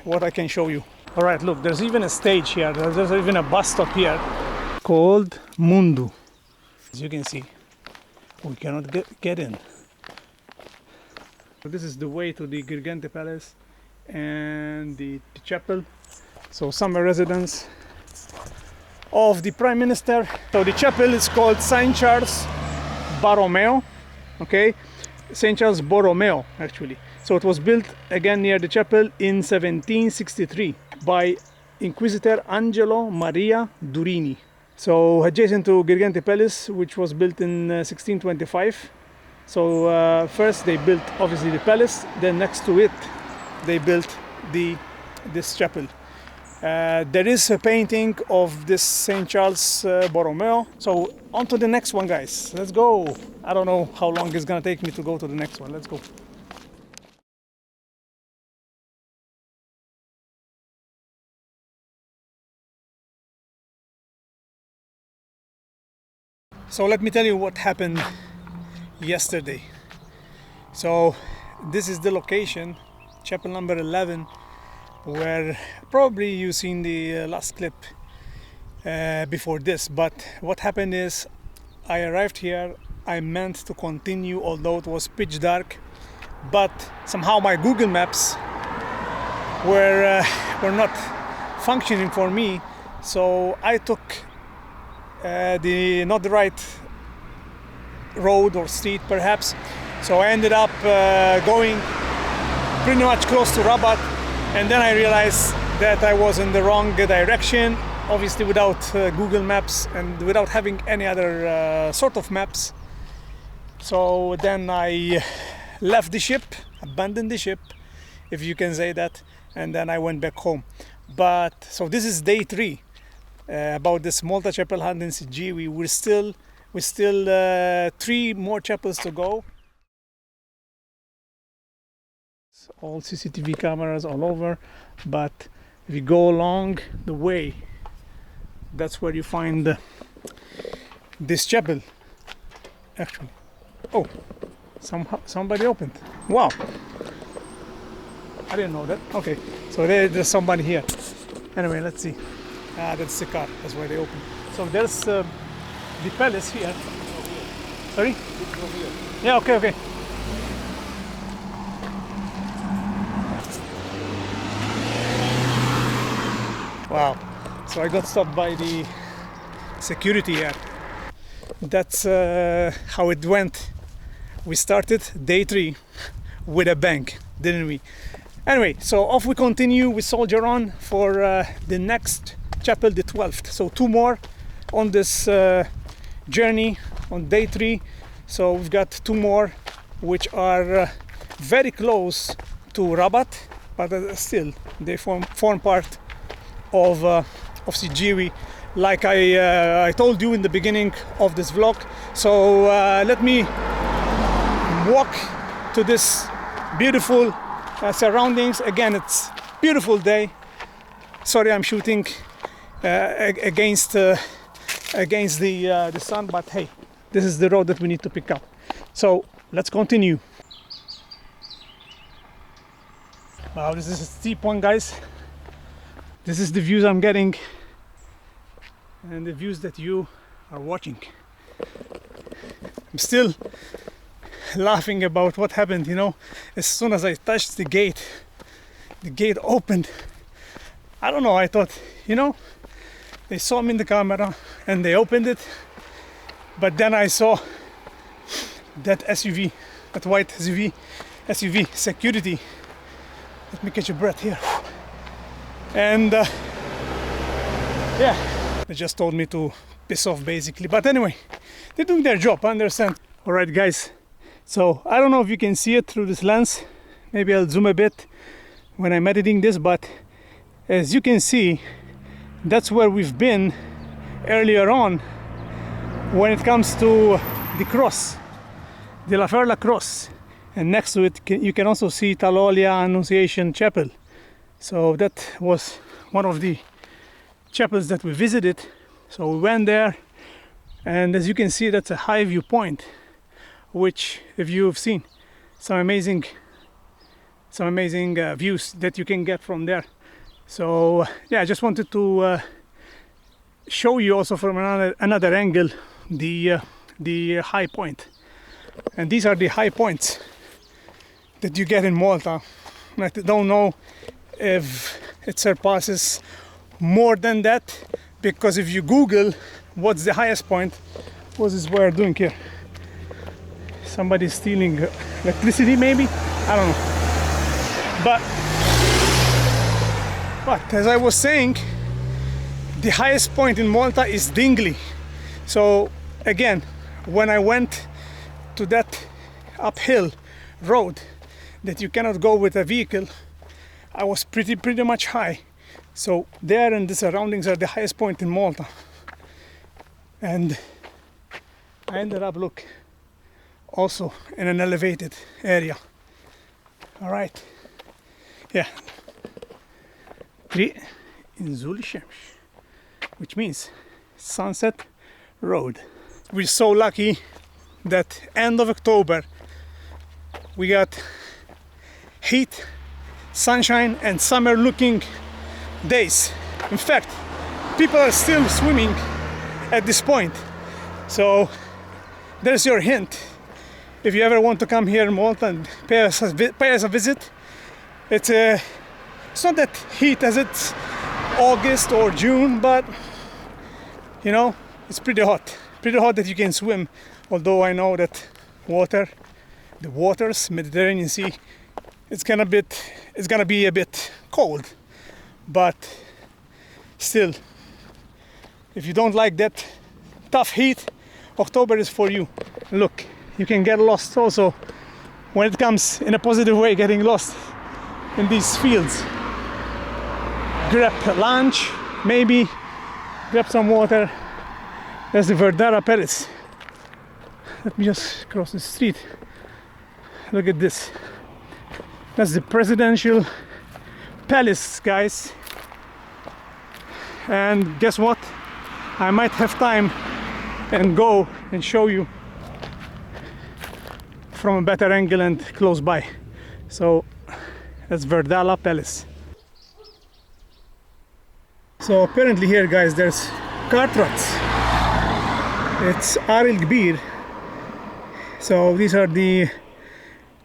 what I can show you. All right, look, there's even a stage here. There's even a bus stop here called Mundu. As you can see, we cannot get in. So this is the way to the Girgenti Palace and the chapel. So summer residence of the Prime Minister. So the chapel is called Saint Charles Borromeo. Okay, Saint Charles Borromeo actually. So it was built again near the chapel in 1763 by Inquisitor Angelo Maria Durini. So adjacent to Girgenti Palace, which was built in 1625. So first they built obviously the palace, then next to it they built this chapel. There is a painting of this St. Charles Borromeo. So on to the next one, guys. Let's go. I don't know how long it's gonna take me to go to the next one. Let's go. So let me tell you what happened yesterday. So this is the location, chapel number 11, where probably you've seen the last clip before this. But what happened is I arrived here, I meant to continue although it was pitch dark, but somehow my Google Maps were not functioning for me, so I took not the right road or street perhaps. So I ended up going pretty much close to Rabat, and then I realized that I was in the wrong direction, obviously without Google Maps and without having any other sort of maps. So then I left the ship, abandoned the ship, if you can say that, and then I went back home. But so this is day 3 about this Malta Chapel Hunt in Siggiewi. We're still 3 more chapels to go. It's all CCTV cameras all over, but if you go along the way, that's where you find this chapel. Actually, oh, somebody opened. Wow, I didn't know that. Okay, so there's somebody here. Anyway, let's see. That's the car. That's why they opened. So there's the palace here. Sorry? Yeah. Okay. Wow. So I got stopped by the security here. That's how it went. We started day 3 with a bang, didn't we? Anyway, so off we continue. We soldier on for the next chapel, the 12th. So 2 more on this journey on day 3. So we've got 2 more which are very close to Rabat, but still they form part of Siggiewi, like I told you in the beginning of this vlog. So let me walk to this beautiful surroundings. Again, it's beautiful day. Sorry, I'm shooting against the sun, but hey, this is the road that we need to pick up. So let's continue. Wow, this is a steep one, guys. This is the views I'm getting and the views that you are watching. I'm still laughing about what happened, you know. As soon as I touched the gate opened. I don't know, I thought, you know, they saw me in the camera and they opened it, but then I saw that SUV, that white SUV security. Let me catch a breath here. And yeah, they just told me to piss off basically. But anyway, they're doing their job, I understand. All right, guys. So I don't know if you can see it through this lens. Maybe I'll zoom a bit when I'm editing this, but as you can see, that's where we've been earlier on when it comes to the cross, the La Ferla cross. And next to it, you can also see Talolia Annunciation Chapel. So that was one of the chapels that we visited. So we went there, and as you can see, that's a high viewpoint, which, if you've seen, some amazing views that you can get from there. So yeah, I just wanted to show you also from another angle the high point. And these are the high points that you get in Malta. I don't know if it surpasses more than that, because if you Google what's the highest point, what is we're doing here? Somebody's stealing electricity, maybe? I don't know. But as I was saying, the highest point in Malta is Dingley. So again, when I went to that uphill road that you cannot go with a vehicle, I was pretty much high. So there and the surroundings are the highest point in Malta. And I ended up, look, also in an elevated area. All right. Yeah. Three in Zuli Shemsh, which means Sunset Road. We're so lucky that end of October we got heat, sunshine and summer looking days. In fact, people are still swimming at this point. So there's your hint. If you ever want to come here in Malta and pay us a visit, it's not that heat as it's August or June, but you know, it's pretty hot that you can swim. Although I know that the waters, Mediterranean Sea, it's gonna be a bit cold, but still, if you don't like that tough heat, October is for you. Look, you can get lost also when it comes in a positive way, getting lost in these fields. grab lunch, maybe grab some water. That's the Verdara Palace. Let me just cross the street. Look at this. That's the presidential palace, guys. And guess what? I might have time and go and show you from a better angle and close by. So that's Verdala Palace. So apparently here, guys, there's cart ruts. It's Aril Gbir. So these are the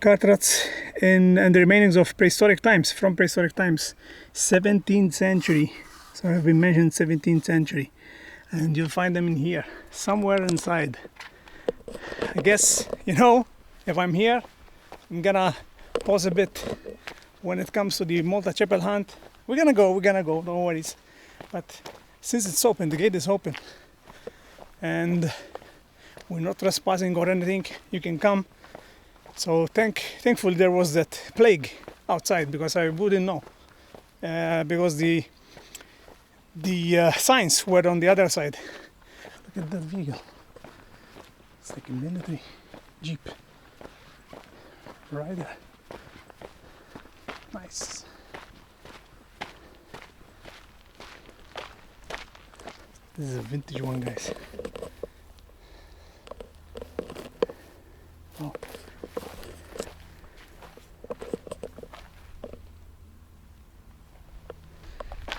cart ruts and the remainings of prehistoric times, from prehistoric times, 17th century. So have been mentioned 17th century, and you'll find them in here, somewhere inside. I guess, you know, if I'm here, I'm gonna pause a bit when it comes to the Malta Chapel Hunt. We're gonna go, don't worry. But since it's open, the gate is open, and we're not trespassing or anything, you can come. So thankfully there was that plague outside, because I wouldn't know, because the signs were on the other side. Look at that vehicle. It's like a military jeep. Rider. Nice. This is a vintage one, guys. Oh.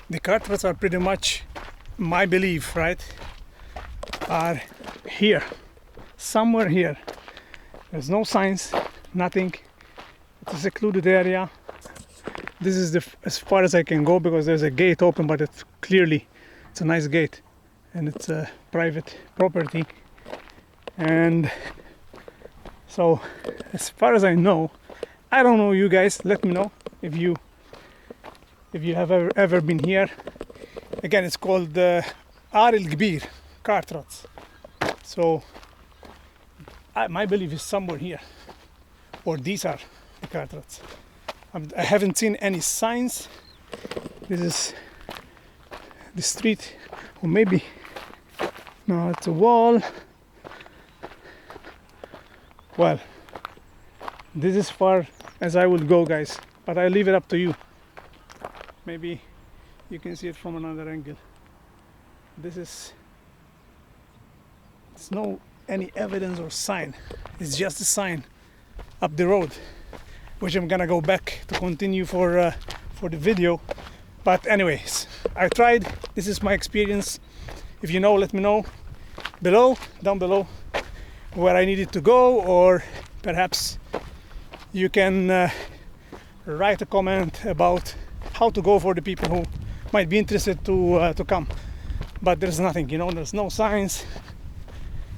The cart ruts are pretty much, my belief, right, are here, somewhere here. There's no signs, nothing. It's a secluded area. This is as far as I can go, because there's a gate open, but it's a nice gate, and it's a private property. And so as far as I know, I don't know, you guys, let me know if you have ever been here. Again, it's called Aril Gbir cart ruts. So my belief is somewhere here, or these are the cart ruts. I haven't seen any signs. This is the street, or maybe no, it's a wall. Well, this is far as I will go, guys, but I leave it up to you. Maybe you can see it from another angle. There's no any evidence or sign. It's just a sign up the road, which I'm gonna go back to continue for the video. But anyways, I tried. This is my experience. If you know, let me know down below where I needed to go, or perhaps you can write a comment about how to go for the people who might be interested to come. But there's nothing, you know, there's no signs,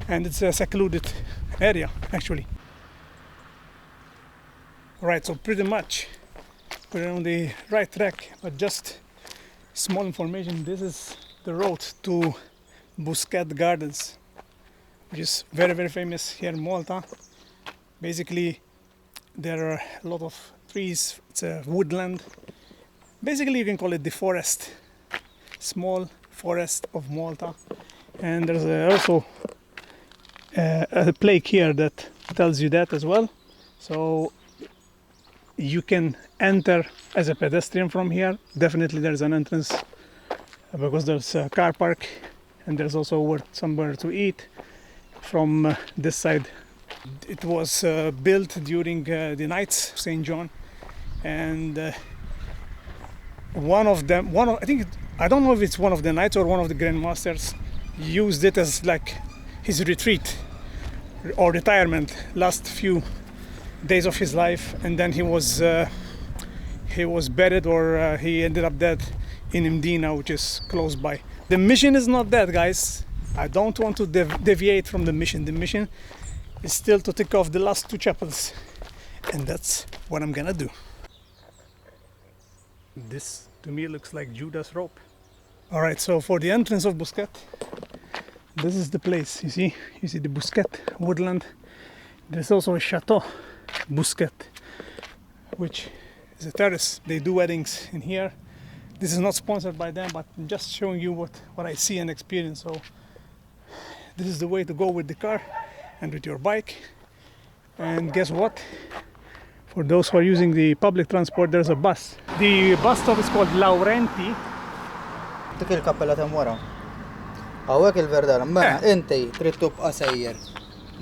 and it's a secluded area actually. Alright, so pretty much we're on the right track, but just small information. This is the road to Busquet Gardens, which is very, very famous here in Malta. Basically, there are a lot of trees. It's a woodland. Basically, you can call it the forest, small forest of Malta. And there's also a plaque here that tells you that as well. So you can enter as a pedestrian from here. Definitely there's an entrance, because there's a car park, and there's also somewhere to eat from this side. It was built during the Knights of St. John, and I don't know if it's one of the knights or one of the grandmasters used it as like his retreat or retirement last few days of his life, and then he was buried, or he ended up dead in Mdina, which is close by. The mission is not that, guys. I don't want to deviate from the mission. The mission is still to tick off the last 2 chapels, and that's what I'm gonna do. This to me looks like Judas' rope. Alright, so for the entrance of Busquet, this is the place. You see the Busquet woodland. There's also a chateau, Busquet, which is a terrace. They do weddings in here. This is not sponsored by them, but I'm just showing you what I see and experience. So this is the way to go with the car and with your bike. And guess what? For those who are using the public transport, there's a bus. The bus stop is called Laurenti. Dik il-kappella ta' wara. Hawnhekk il-Verdara, mela inti trid tibqa' sejjer.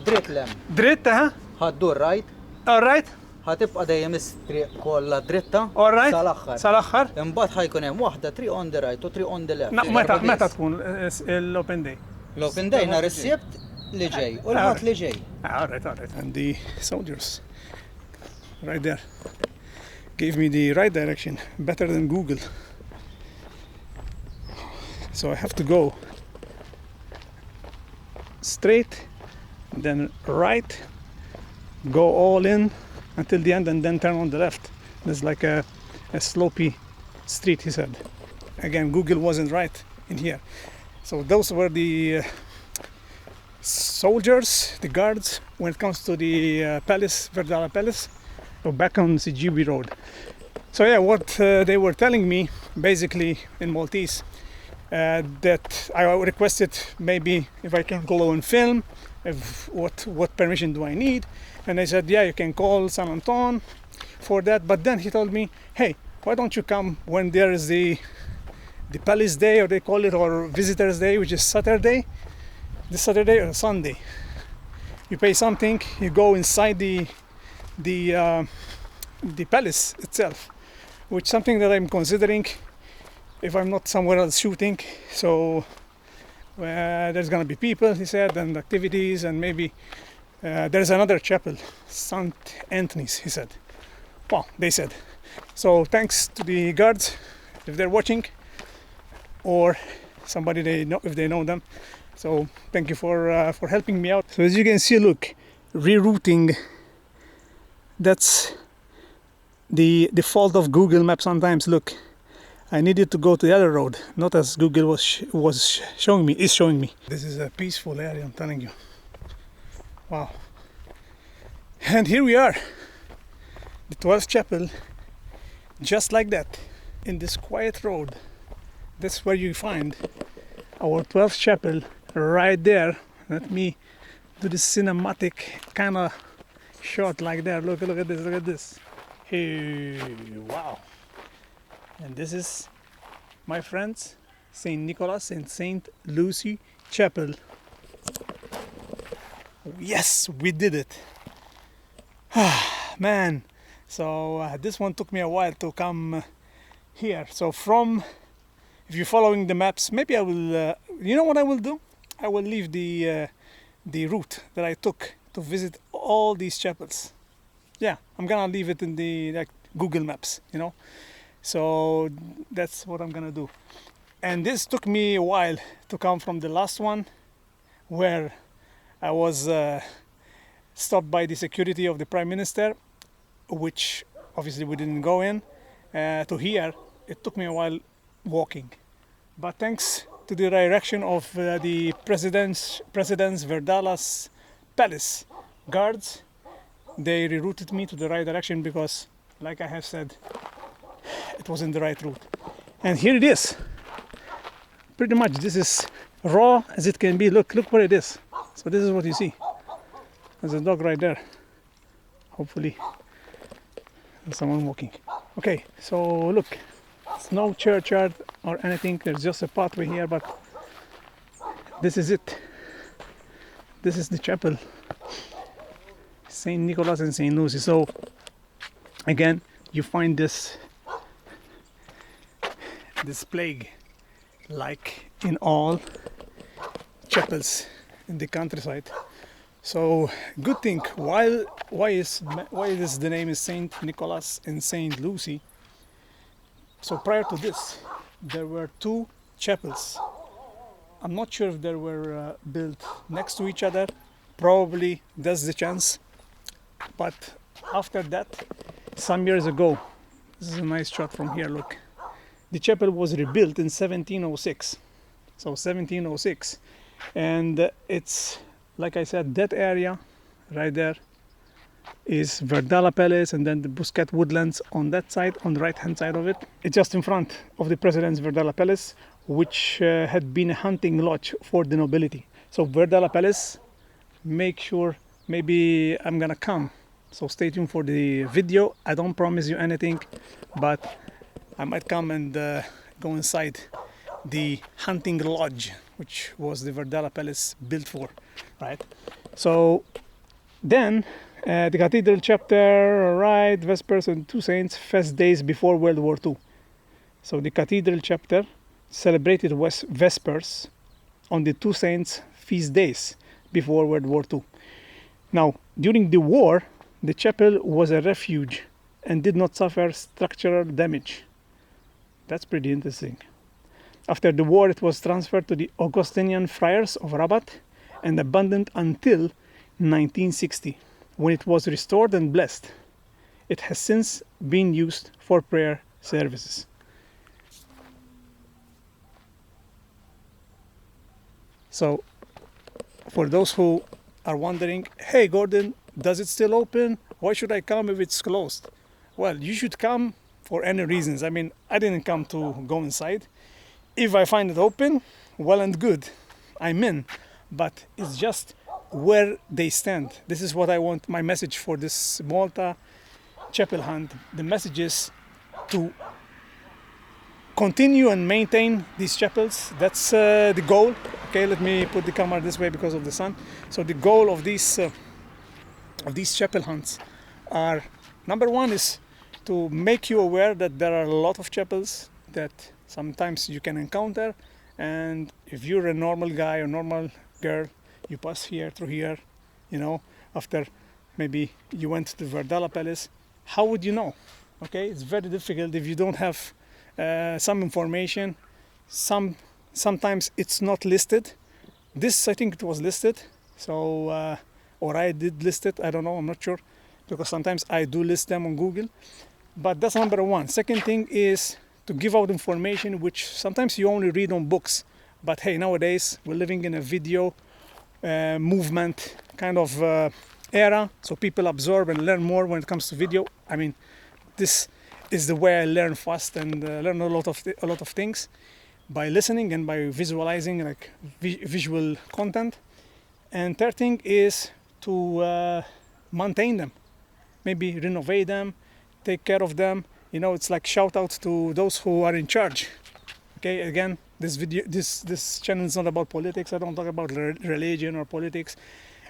Dritt lem. Dritta, huh? Ħaddur right, All right. ħatibqa' dejjem is-triq kollha dritta All right. sal-aħħar. Sal-aħħar. Imbagħad ħajkun hemm waħda 3 on the right u 3 on the left. Meta tkun l-open day? L-open day nhar is-sibt li ġej u l-ħadd li ġej. All right. And the soldiers right there gave me the right direction, better than Google. So I have to go straight, then right, go all in until the end, and then turn on the left. There's like a slopey street, he said. Again, Google wasn't right in here. So those were the soldiers, the guards, when it comes to the palace, Verdala Palace, so back on Siggiewi Road. So yeah, what they were telling me, basically in Maltese, that I requested maybe if I can go and film, what permission do I need, and I said, yeah, you can call San Anton for that. But then he told me, hey, why don't you come when there is the Palace Day, or they call it, or Visitors Day, which is Saturday, this Saturday or Sunday. You pay something, you go inside the palace itself, which is something that I'm considering if I'm not somewhere else shooting. So there's gonna be people, he said, and activities, and maybe there's another chapel, St. Anthony's, he said. Well, they said. So thanks to the guards, if they're watching, or somebody they know, if they know them. So thank you for helping me out. So as you can see, look, rerouting. That's the fault of Google Maps sometimes. Look, I needed to go to the other road, not as Google was showing me, is showing me. This is a peaceful area, I'm telling you. Wow. And here we are, the 12th chapel, just like that, in this quiet road. That's where you find our 12th chapel right there. Let me do this cinematic kind of shot like that. Look at this, look at this. Hey, wow. And this is, my friends, St. Nicholas and St. Lucy Chapel. Yes, we did it. Man, so this one took me a while to come here. So if you're following the maps, maybe I will, you know what I will do? I will leave the route that I took to visit all these chapels. Yeah, I'm gonna leave it in the Google Maps, you know. So that's what I'm gonna do. And this took me a while to come from the last one, where I was stopped by the security of the Prime Minister, which obviously we didn't go in, to here. It took me a while walking, but thanks to the direction of the President's Verdala's Palace guards, they rerouted me to the right direction, because, like I have said, it was in the right route. And here it is. Pretty much this is raw as it can be. Look where it is. So this is what you see. There's a dog right there. Hopefully there's someone walking. Okay, so look, it's no churchyard or anything. There's just a pathway here, but this is it. This is the chapel, St. Nicholas and St. Lucy. So again, you find this plague like in all chapels in the countryside. So good thing. Why is the name is St. Nicholas and St. Lucy? So prior to this, there were 2 chapels. I'm not sure if they were built next to each other. Probably that's the chance. But after that, some years ago, this is a nice shot from here, look. The chapel was rebuilt in 1706. So 1706. And it's, like I said, that area right there is Verdala Palace, and then the Busquet Woodlands on that side, on the right-hand side of it. It's just in front of the President's Verdala Palace, which had been a hunting lodge for the nobility. So Verdala Palace, make sure, maybe I'm gonna come. So stay tuned for the video. I don't promise you anything, but I might come and go inside the hunting lodge, which was the Verdala Palace built for, right? So then the cathedral chapter, right, Vespers and Two Saints, fest days before World War II. So the cathedral chapter celebrated Vespers on the Two Saints feast days before World War II. Now, during the war, the chapel was a refuge and did not suffer structural damage. That's pretty interesting. After the war, it was transferred to the Augustinian Friars of Rabat and abandoned until 1960, when it was restored and blessed. It has since been used for prayer services. So, for those who are wondering, hey Gordon, does it still open? Why should I come if it's closed? Well, you should come for any reasons. I mean, I didn't come to go inside. If I find it open, well and good, I'm in. But it's just where they stand. This is what I want, my message for this Malta Chapel Hunt. The message is to continue and maintain these chapels. That's the goal. Okay, let me put the camera this way because of the sun. So the goal of these chapel hunts are, number one is to make you aware that there are a lot of chapels that sometimes you can encounter, and if you're a normal guy or normal girl, you pass here through here, you know, after maybe you went to Verdala Palace, how would you know? Okay, it's very difficult if you don't have some information. Sometimes it's not listed. This, I think it was listed, so or I did list it, I don't know, I'm not sure, because sometimes I do list them on Google. But that's number one. Second thing is to give out information which sometimes you only read on books. But hey, nowadays we're living in a video movement kind of era, so people absorb and learn more when it comes to video. I mean, this is the way I learn fast and learn a lot of things by listening and by visualizing, like visual content. And third thing is to maintain them, maybe renovate them, take care of them. You know, it's like shout out to those who are in charge. Okay, again, this channel is not about politics. I don't talk about religion or politics.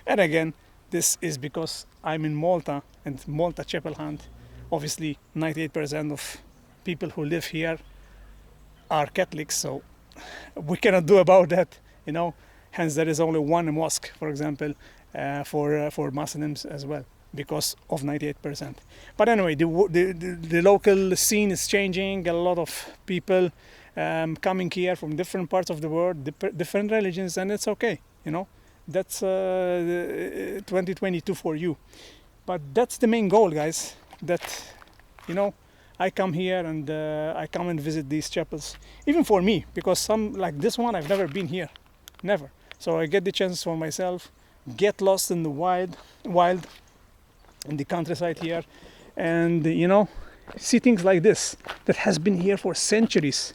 And again, this is because I'm in Malta, and Malta Chapel Hunt, obviously 98% of people who live here are Catholics, so we cannot do about that, you know. Hence there is only one mosque, for example, for Muslims as well, because of 98%. But anyway, the local scene is changing. A lot of people coming here from different parts of the world, different religions, and it's okay, you know. That's 2022 for you. But that's the main goal, guys, that, you know, I come here and I come and visit these chapels, even for me, because some, like this one, I've never been here, never. So I get the chance for myself, get lost in the wild, in the countryside here, and, you know, see things like this that has been here for centuries.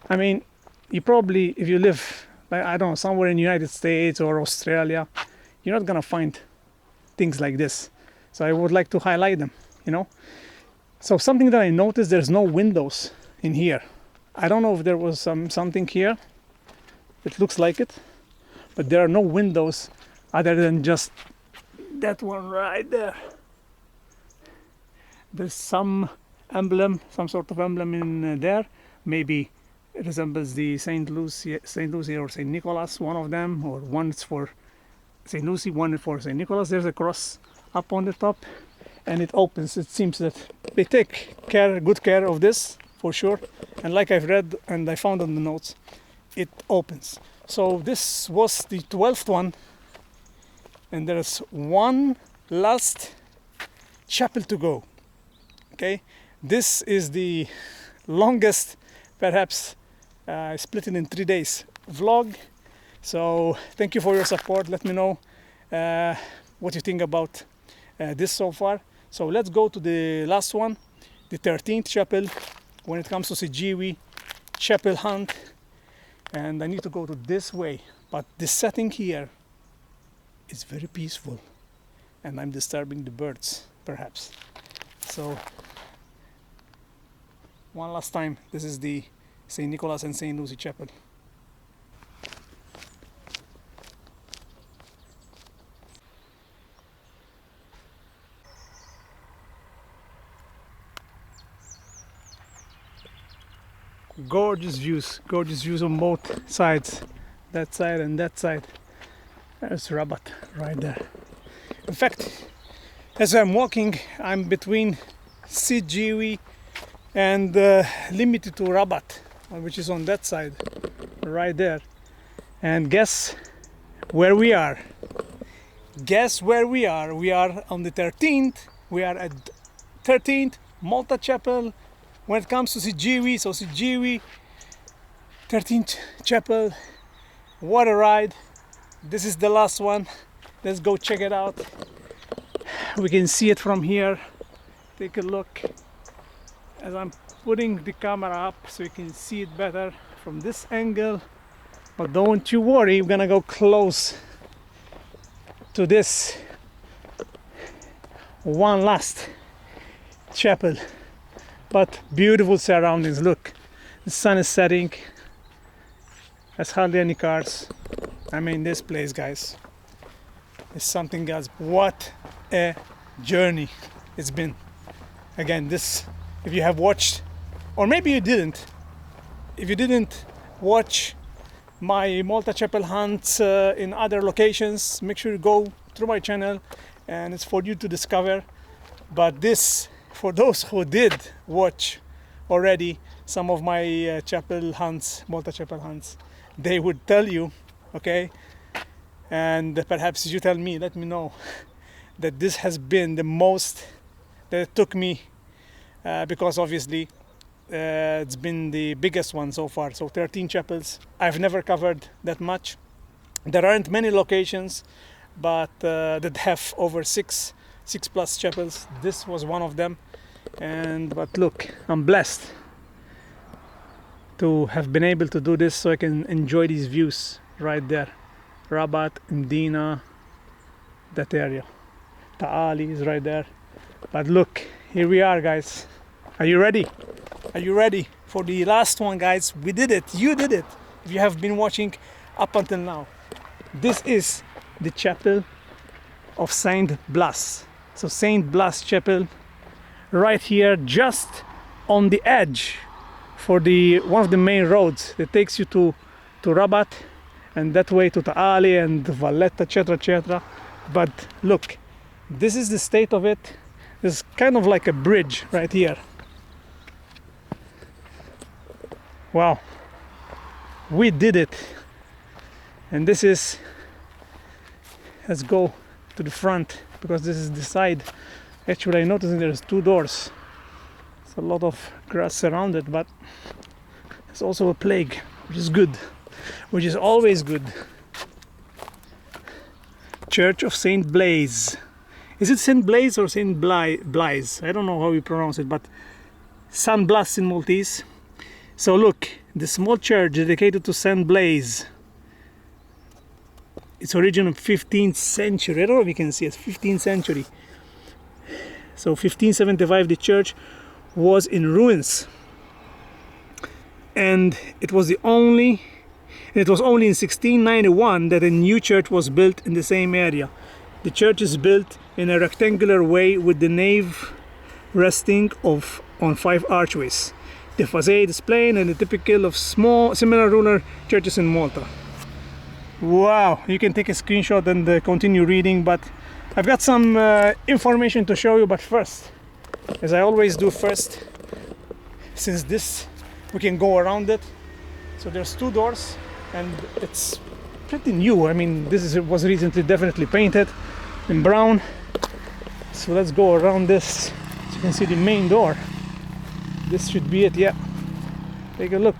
I mean, you probably, if you live, I don't know, somewhere in the United States or Australia, you're not gonna find things like this. So I would like to highlight them, you know. So something that I noticed, there's no windows in here. I don't know if there was something here. It looks like it, but there are no windows other than just that one right there. There's some emblem, some sort of emblem in there. Maybe it resembles the Saint Lucy or Saint Nicholas, one of them, or one's for Saint Lucy, one for Saint Nicholas. There's a cross up on the top, and it opens. It seems that they take good care of this for sure. And like I've read and I found on the notes, it opens. So this was the 12th one, and there's one last chapel to go. Okay, this is the longest, perhaps split it in 3 days vlog. So thank you for your support. Let me know what you think about this so far. So let's go to the last one, the 13th chapel when it comes to Siggiewi Chapel Hunt. And I need to go to this way, but the setting here is very peaceful and I'm disturbing the birds perhaps. So one last time, this is the St. Nicholas and St. Lucy Chapel. Gorgeous views on both sides, that side and that side. There's Rabat right there. In fact, as I'm walking, I'm between Siggiewi and limited to Rabat, which is on that side, right there. And guess where we are? Guess where we are? We are on the 13th. We are at 13th Malta Chapel. When it comes to Siggiewi, so Siggiewi 13th Chapel, what a ride. This is the last one. Let's go check it out. We can see it from here. Take a look as I'm putting the camera up so you can see it better from this angle. But don't you worry, we're gonna go close to this one last chapel. But beautiful surroundings. Look, the sun is setting. There's hardly any cars. I mean, this place, guys, is something else. What a journey it's been. Again, this, if you have watched, or maybe you didn't, if you didn't watch my Malta Chapel hunts in other locations, make sure you go through my channel and it's for you to discover. But this, for those who did watch already some of my chapel hunts, Malta Chapel hunts, they would tell you, okay, and perhaps you tell me, let me know, that this has been the most that it took me, because obviously it's been the biggest one so far. So 13 chapels. I've never covered that much. There aren't many locations, but that have over six plus chapels. This was one of them. But look, I'm blessed to have been able to do this so I can enjoy these views right there. Rabat, Mdina, that area. Ta'ali is right there. But look, here we are, guys. Are you ready? Are you ready for the last one, guys? We did it. You did it. If you have been watching up until now. This is the Chapel of Saint Blas. So Saint Blas Chapel, right here, just on the edge for the one of the main roads that takes you to Rabat and that way to Ta'ali and Valletta, etc. But look, this is the state of it. There's kind of like a bridge right here. Wow, we did it. And this is, let's go to the front because this is the side. Actually, I noticed there's two doors. It's a lot of grass around it, but it's also a plague, which is good, which is always good. Church of Saint Blaise. Is it Saint Blaise or Saint Blaise? I don't know how you pronounce it, but San Blas in Maltese. So look, the small church dedicated to Saint Blaise. Its origin of 15th century. I don't know if you can see it, 15th century. So 1575 the church was in ruins. And it was only in 1691 that a new church was built in the same area. The church is built in a rectangular way with the nave resting on 5 archways. The facade is plain and typical of similar rural churches in Malta. Wow, you can take a screenshot and continue reading, but I've got some information to show you. But first, as I always do first, since this we can go around it. So there's 2 doors and it's pretty new. I mean, was recently definitely painted in brown. So let's go around this so you can see the main door. This should be it, yeah. Take a look.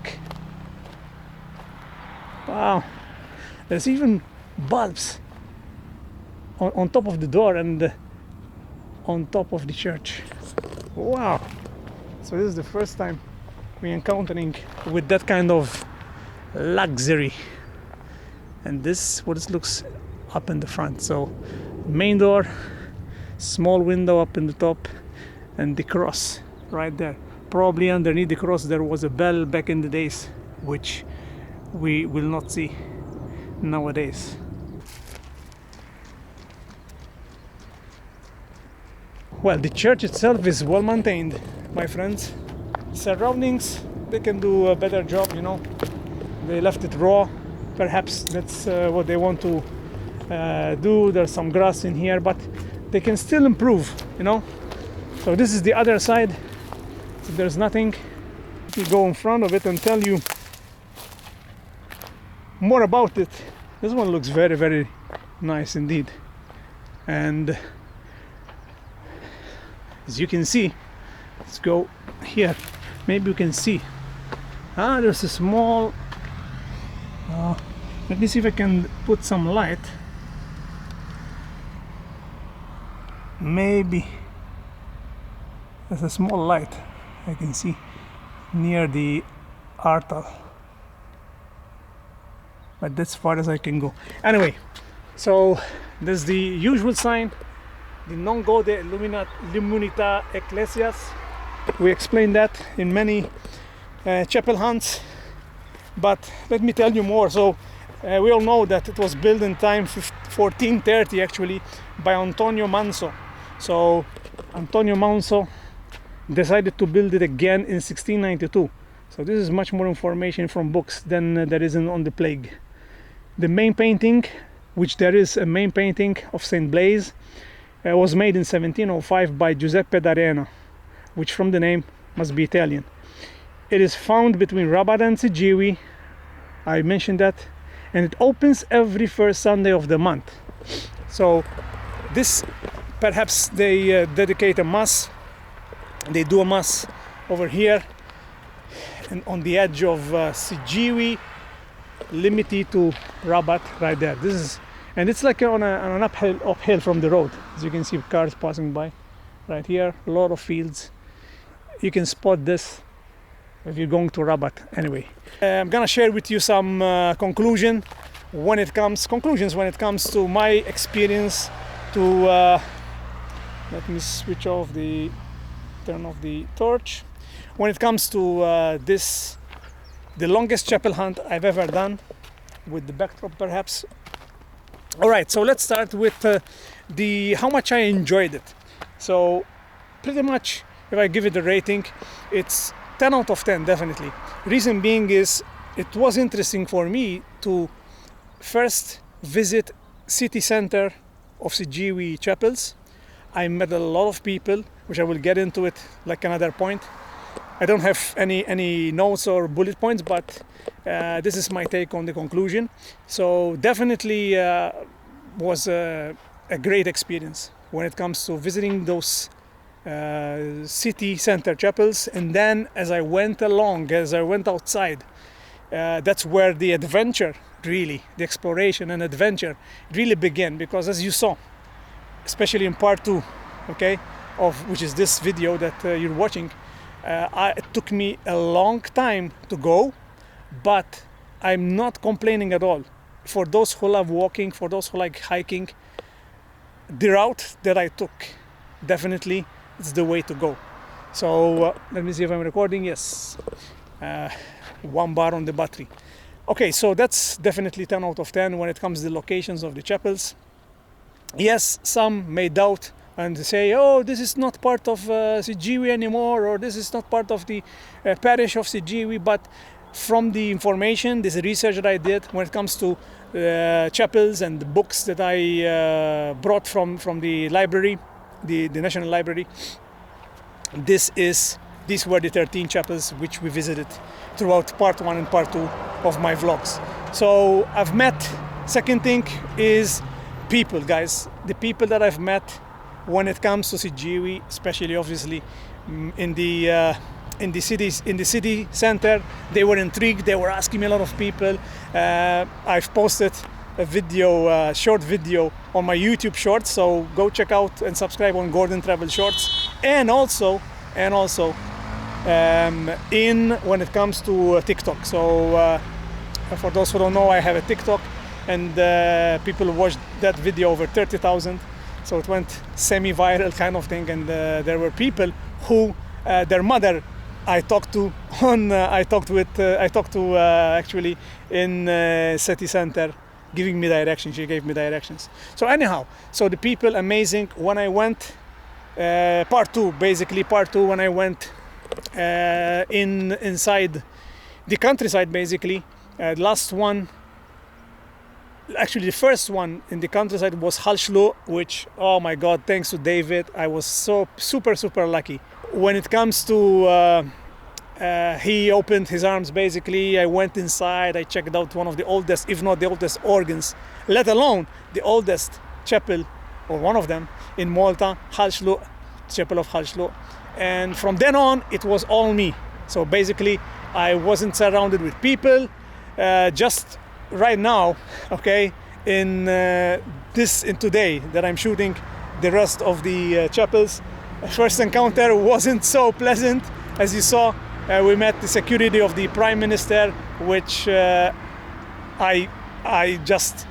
Wow. There's even bulbs on top of the door, and on top of the church. Wow! So this is the first time we're encountering with that kind of luxury. And this what it looks up in the front. So main door, small window up in the top, and the cross right there. Probably underneath the cross there was a bell back in the days, which we will not see nowadays. Well, the church itself is well maintained, my friends. Surroundings, they can do a better job, you know. They left it raw. Perhaps that's what they want to do. There's some grass in here, but they can still improve, you know. So this is the other side. So there's nothing. We go in front of it and tell you more about it. This one looks very, very nice indeed. And as you can see, let's go here. Maybe you can see. There's a small. Let me see if I can put some light. Maybe there's a small light I can see near the altar. But that's as far as I can go. Anyway, so there's the usual sign, the non gode Lumunita Ecclesias. We explained that in many chapel hunts, but let me tell you more. So we all know that it was built in time 1430 actually by Antonio Manso. So Antonio Manso decided to build it again in 1692. So this is much more information from books than there is on the plague. The main painting, which there is a main painting of Saint Blaise, was made in 1705 by Giuseppe d'Arena, which from the name must be Italian. It is found between Rabat and Siggiewi, I mentioned that, and it opens every first Sunday of the month. So this, perhaps they dedicate a mass, they do a mass over here and on the edge of Siggiewi, limited to Rabat right there. This is, and it's like on an uphill from the road. As you can see, cars passing by right here, a lot of fields. You can spot this if you're going to Rabat. Anyway, I'm gonna share with you some conclusions when it comes to my experience to let me switch off turn off the torch. When it comes to the longest chapel hunt I've ever done, with the backdrop perhaps. All right, so let's start with how much I enjoyed it. So pretty much, if I give it a rating, it's 10 out of 10 definitely. Reason being is it was interesting for me to first visit city center of Siggiewi Chapels. I met a lot of people, which I will get into it like another point. I don't have any notes or bullet points, but this is my take on the conclusion. So definitely was a great experience when it comes to visiting those city center chapels. And then as I went outside, that's where the adventure, really, the exploration and adventure really began. Because as you saw, especially in part 2, okay, which is this video that you're watching, it took me a long time to go, but I'm not complaining at all. For those who love walking, for those who like hiking, the route that I took, definitely it's the way to go. So let me see if I'm recording. Yes, 1 bar on the battery. Okay, so that's definitely 10 out of 10 when it comes to the locations of the chapels. Yes, some may doubt and say, oh, this is not part of Siggiewi anymore, or this is not part of the parish of Siggiewi. But from the information, this research that I did when it comes to chapels and the books that I brought from the library, the National Library, these were the 13 chapels which we visited throughout part 1 and part 2 of my vlogs. So I've met, second thing is people, guys. The people that I've met when it comes to Siggiewi, especially obviously in the city center, they were intrigued. They were asking me a lot of people. I've posted a video, short video on my YouTube Shorts. So go check out and subscribe on Gordon Travel Shorts. And also, when it comes to TikTok. So for those who don't know, I have a TikTok, and people watched that video over 30,000. So it went semi-viral kind of thing, and there were people who their mother I talked to actually in city center, giving me directions. She gave me directions. So anyhow, so the people amazing. When I went part two when I went inside the countryside, basically last one, actually the first one in the countryside was Halshlo, which, oh my god, thanks to David, I was so super lucky. When it comes to he opened his arms, basically I went inside, I checked out one of the oldest, if not the oldest organs, let alone the oldest chapel, or one of them, in Malta, Halshlo, Chapel of Halshlo. And from then on it was all me. So basically I wasn't surrounded with people. Just right now, okay, in today that I'm shooting the rest of the chapels, first encounter wasn't so pleasant. As you saw, we met the security of the Prime Minister, which I just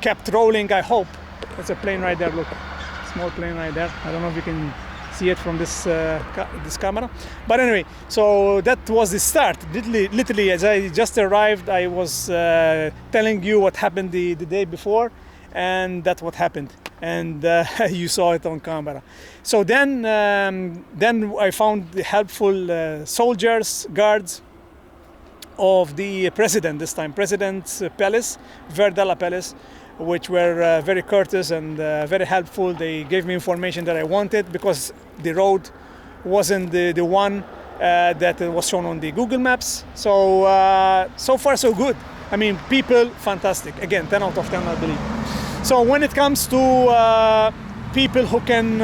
kept rolling. I hope there's a plane right there. Look, small plane right there. I don't know if you can see it from this camera, but anyway, so that was the start. Literally, as I just arrived, I was telling you what happened the day before, and that's what happened, and you saw it on camera. So then I found the helpful soldiers, guards of the president, this time President's Palace, Verdala Palace, which were very courteous and very helpful. They gave me information that I wanted, because the road wasn't the one that was shown on the Google Maps. So so far so good. I mean, people fantastic. Again, 10 out of 10, I believe. So when it comes to people who can,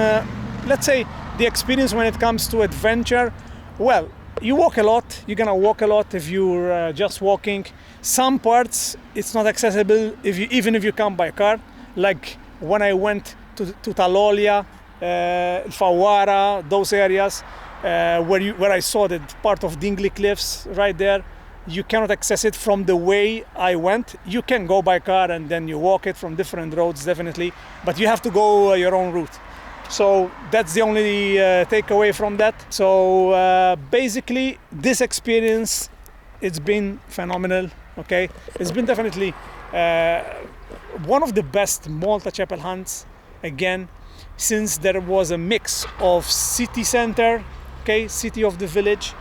let's say, the experience when it comes to adventure, well, you walk a lot. You're gonna walk a lot if you're just walking. Some parts it's not accessible even if you come by car. Like when I went to Talolia, Fawara, those areas where I saw the part of Dingley Cliffs right there, you cannot access it from the way I went. You can go by car and then you walk it from different roads, definitely, but you have to go your own route. So that's the only takeaway from that. So basically, this experience, it's been phenomenal. Okay, it's been definitely one of the best Malta chapel hunts. Again, since there was a mix of city center, okay, city of the village,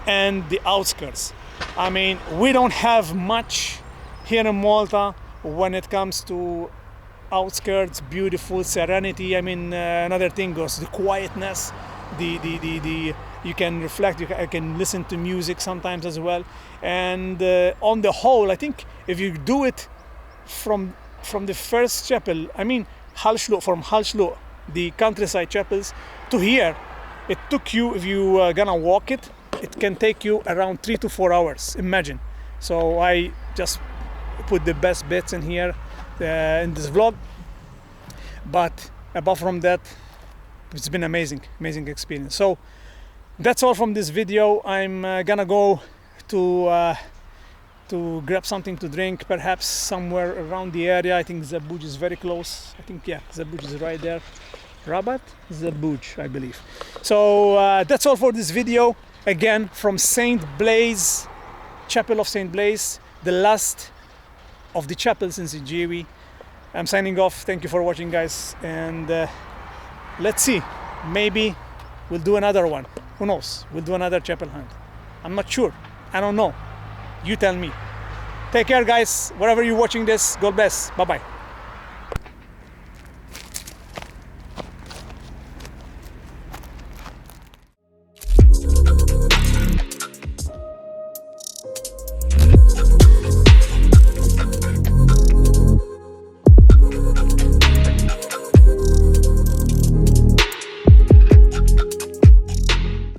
and the outskirts. I mean, we don't have much here in Malta when it comes to outskirts, beautiful serenity. I mean, another thing goes the quietness, the you can reflect, you can listen to music sometimes as well. And on the whole, I think if you do it from the first chapel, I mean Halshlo, from Halshlo, the countryside chapels, to here, it took you, if you are gonna walk it, it can take you around 3 to 4 hours, imagine. So I just put the best bits in here in this vlog, but apart from that, it's been amazing experience. So that's all from this video. I'm gonna go to grab something to drink, perhaps somewhere around the area. I think Zabuj is very close. I think, yeah, Zabuj is right there. Rabat, Zabuj, I believe. So that's all for this video. Again, from St. Blaise, Chapel of St. Blaise, the last of the chapels in Siggiewi. I'm signing off. Thank you for watching, guys, and let's see, maybe we'll do another one. Who knows? We'll do another chapel hunt. I'm not sure. I don't know. You tell me. Take care, guys. Wherever you're watching this, God bless. Bye-bye.